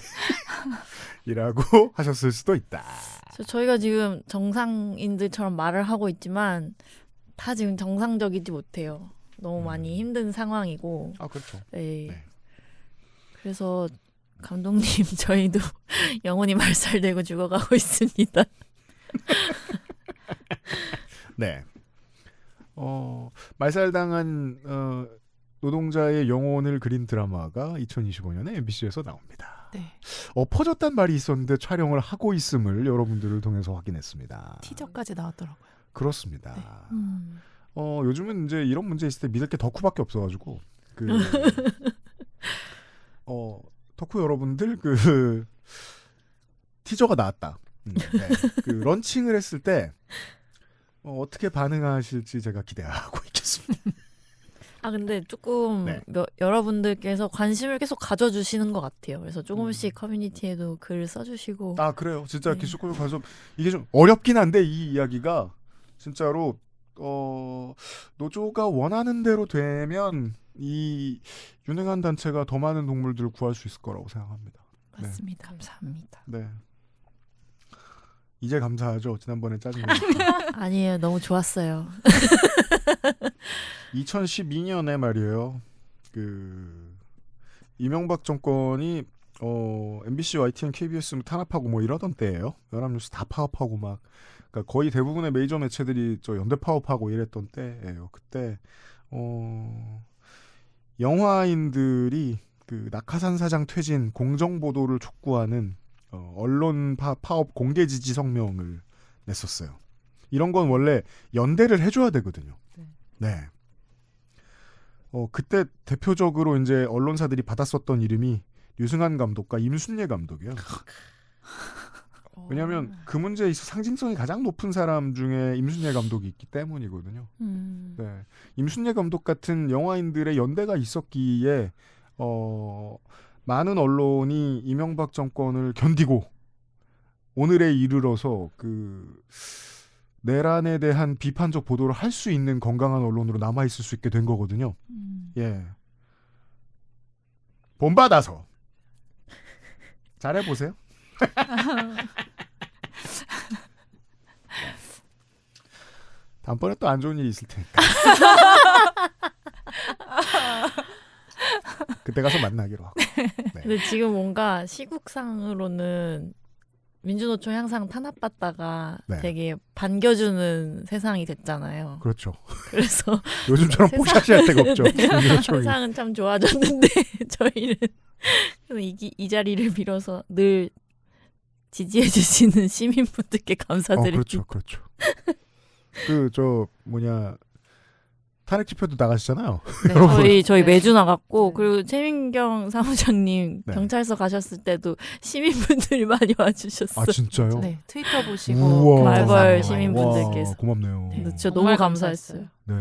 이라고 하셨을 수도 있다. 저희가 지금 정상인들처럼 말을 하고 있지만 다 지금 정상적이지 못해요. 너무 많이 힘든 상황이고. 아 그렇죠. 네. 네. 그래서 감독님 저희도 영혼이 말살되고 죽어가고 있습니다. 네. 말살당한 노동자의 영혼을 그린 드라마가 2025년에 MBC에서 나옵니다. 네. 엎어졌단 말이 있었는데 촬영을 하고 있음을 여러분들을 통해서 확인했습니다. 티저까지 나왔더라고요. 그렇습니다. 네. 요즘은 이제 이런 문제 있을 때 믿을 게 덕후밖에 없어가지고 덕후 여러분들 티저가 나왔다. 네. 런칭을 했을 때 어떻게 반응하실지 제가 기대하고 있겠습니다. 근데 조금 여러분들께서 관심을 계속 가져주시는 것 같아요. 그래서 조금씩 커뮤니티에도 글 써주시고. 그래요. 진짜 기숙고요 가서 이게 좀 어렵긴 한데 이 이야기가 진짜로 노조가 원하는 대로 되면 이 유능한 단체가 더 많은 동물들을 구할 수 있을 거라고 생각합니다. 맞습니다. 감사합니다. 네. 이제 감사하죠. 지난번에 짜증. 아니에요. 너무 좋았어요. 2012년에 말이에요. 이명박 정권이 MBC, YTN, KBS 탄압하고 뭐 이러던 때예요. 연합뉴스 다 파업하고 막 그러니까 거의 대부분의 메이저 매체들이 연대 파업하고 이랬던 때예요. 그때 영화인들이 낙하산 사장 퇴진 공정 보도를 촉구하는 언론 파업 공개 지지 성명을 냈었어요. 이런 건 원래 연대를 해줘야 되거든요. 네. 그때 대표적으로 이제 언론사들이 받았었던 이름이 류승한 감독과 임순례 감독이요. 왜냐하면 그 문제에 있어 상징성이 가장 높은 사람 중에 임순례 감독이 있기 때문이거든요. 네. 임순례 감독 같은 영화인들의 연대가 있었기에 많은 언론이 이명박 정권을 견디고 오늘에 이르러서 내란에 대한 비판적 보도를 할 수 있는 건강한 언론으로 남아 있을 수 있게 된 거거든요. 예. 본받아서 잘해보세요. 다음번에 또 안 좋은 일이 있을 테니까. 그때 가서 만나기로 하고. 네. 근데 지금 뭔가 시국상으로는 민주노총 항상 탄압받다가 되게 반겨주는 세상이 됐잖아요. 그렇죠. 그래서 요즘처럼 포샷이 때가 없죠. 세상은 참 좋아졌는데 저희는 이 자리를 빌어서 늘 지지해주시는 시민분들께 감사드립니다. 그렇죠. 탄핵 집회도 나가시잖아요. 네, 저희 매주 나갔고 그리고 최민경 사무장님 경찰서 가셨을 때도 시민분들이 많이 와주셨어요. 진짜요? 네, 트위터 보시고 말벌 시민분들께서. 고맙네요. 네, 진짜 너무 감사했어요. 네,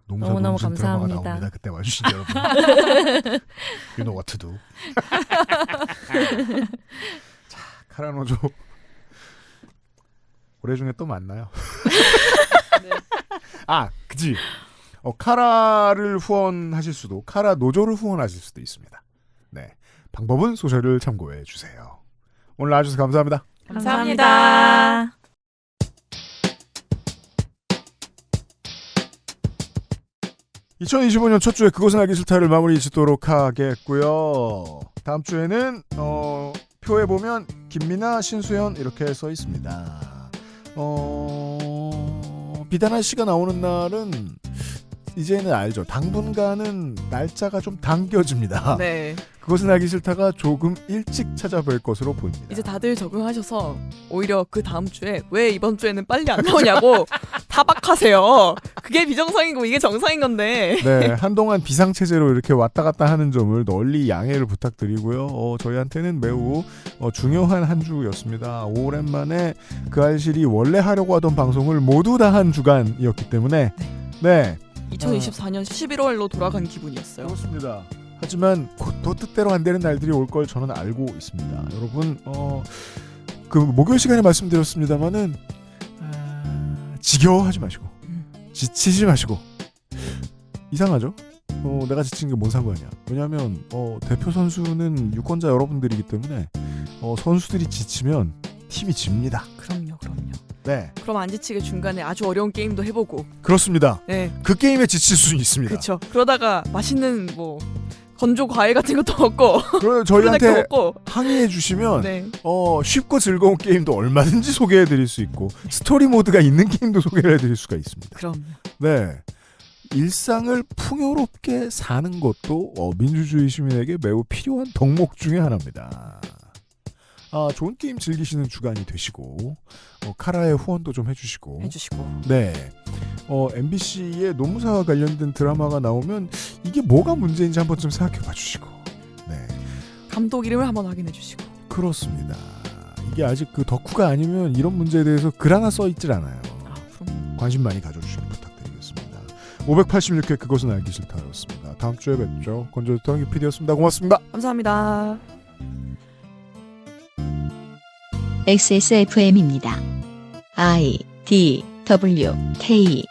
너무너무 감사합니다. 나옵니다. 그때 와주신 여러분. You know what to do. 자, 카라노조 올해 중에 또 만나요. 그치. 카라를 후원하실 수도, 카라 노조를 후원하실 수도 있습니다. 네, 방법은 소셜을 참고해 주세요. 오늘 나와주셔서 감사합니다. 감사합니다. 2025년 첫 주에 그것은 알기 싫다를 마무리 짓도록 하겠고요. 다음 주에는 표에 보면 김미나, 신수연 이렇게 써 있습니다. 비단한 씨가 나오는 날은 이제는 알죠. 당분간은 날짜가 좀 당겨집니다. 네. 그것은 알기 싫다가 조금 일찍 찾아뵐 것으로 보입니다. 이제 다들 적응하셔서 오히려 그 다음 주에 왜 이번 주에는 빨리 안 나오냐고 타박하세요. 그게 비정상이고 이게 정상인 건데. 네, 한동안 비상체제로 이렇게 왔다 갔다 하는 점을 널리 양해를 부탁드리고요. 저희한테는 매우 중요한 한 주였습니다. 오랜만에 그 알실이 원래 하려고 하던 방송을 모두 다 한 주간이었기 때문에 네. 2024년 11월로 돌아간 기분이었어요. 그렇습니다. 하지만 곧 뜻대로 안 되는 날들이 올 걸 저는 알고 있습니다. 여러분, 목요일 시간에 말씀드렸습니다만은 지겨워하지 마시고 지치지 마시고 이상하죠? 내가 지친 게 뭔 상관이야? 왜냐하면 대표 선수는 유권자 여러분들이기 때문에 선수들이 지치면 팀이 집니다. 그럼요. 네. 그럼 안 지치게 중간에 아주 어려운 게임도 해보고. 그렇습니다. 네. 그 게임에 지칠 수는 있습니다. 그렇죠. 그러다가 맛있는 뭐 건조 과일 같은 것도 먹고. 그럼 저희한테 먹고. 항의해 주시면 네. 쉽고 즐거운 게임도 얼마든지 소개해 드릴 수 있고 스토리 모드가 있는 게임도 소개를 해 드릴 수가 있습니다. 그럼. 네. 일상을 풍요롭게 사는 것도 민주주의 시민에게 매우 필요한 덕목 중에 하나입니다. 좋은 게임 즐기시는 주간이 되시고 카라의 후원도 좀 해주시고 네. MBC의 노무사와 관련된 드라마가 나오면 이게 뭐가 문제인지 한번 좀 생각해 봐주시고 네. 감독 이름을 한번 확인해 주시고. 그렇습니다. 이게 아직 그 덕후가 아니면 이런 문제에 대해서 글 하나 써있질 않아요. 관심 많이 가져주시기 부탁드리겠습니다. 586회 그것은 알기 싫다였습니다. 다음 주에 뵙죠. 건조대통령 PD였습니다. 고맙습니다. 감사합니다. XSFM입니다. I, D, W, K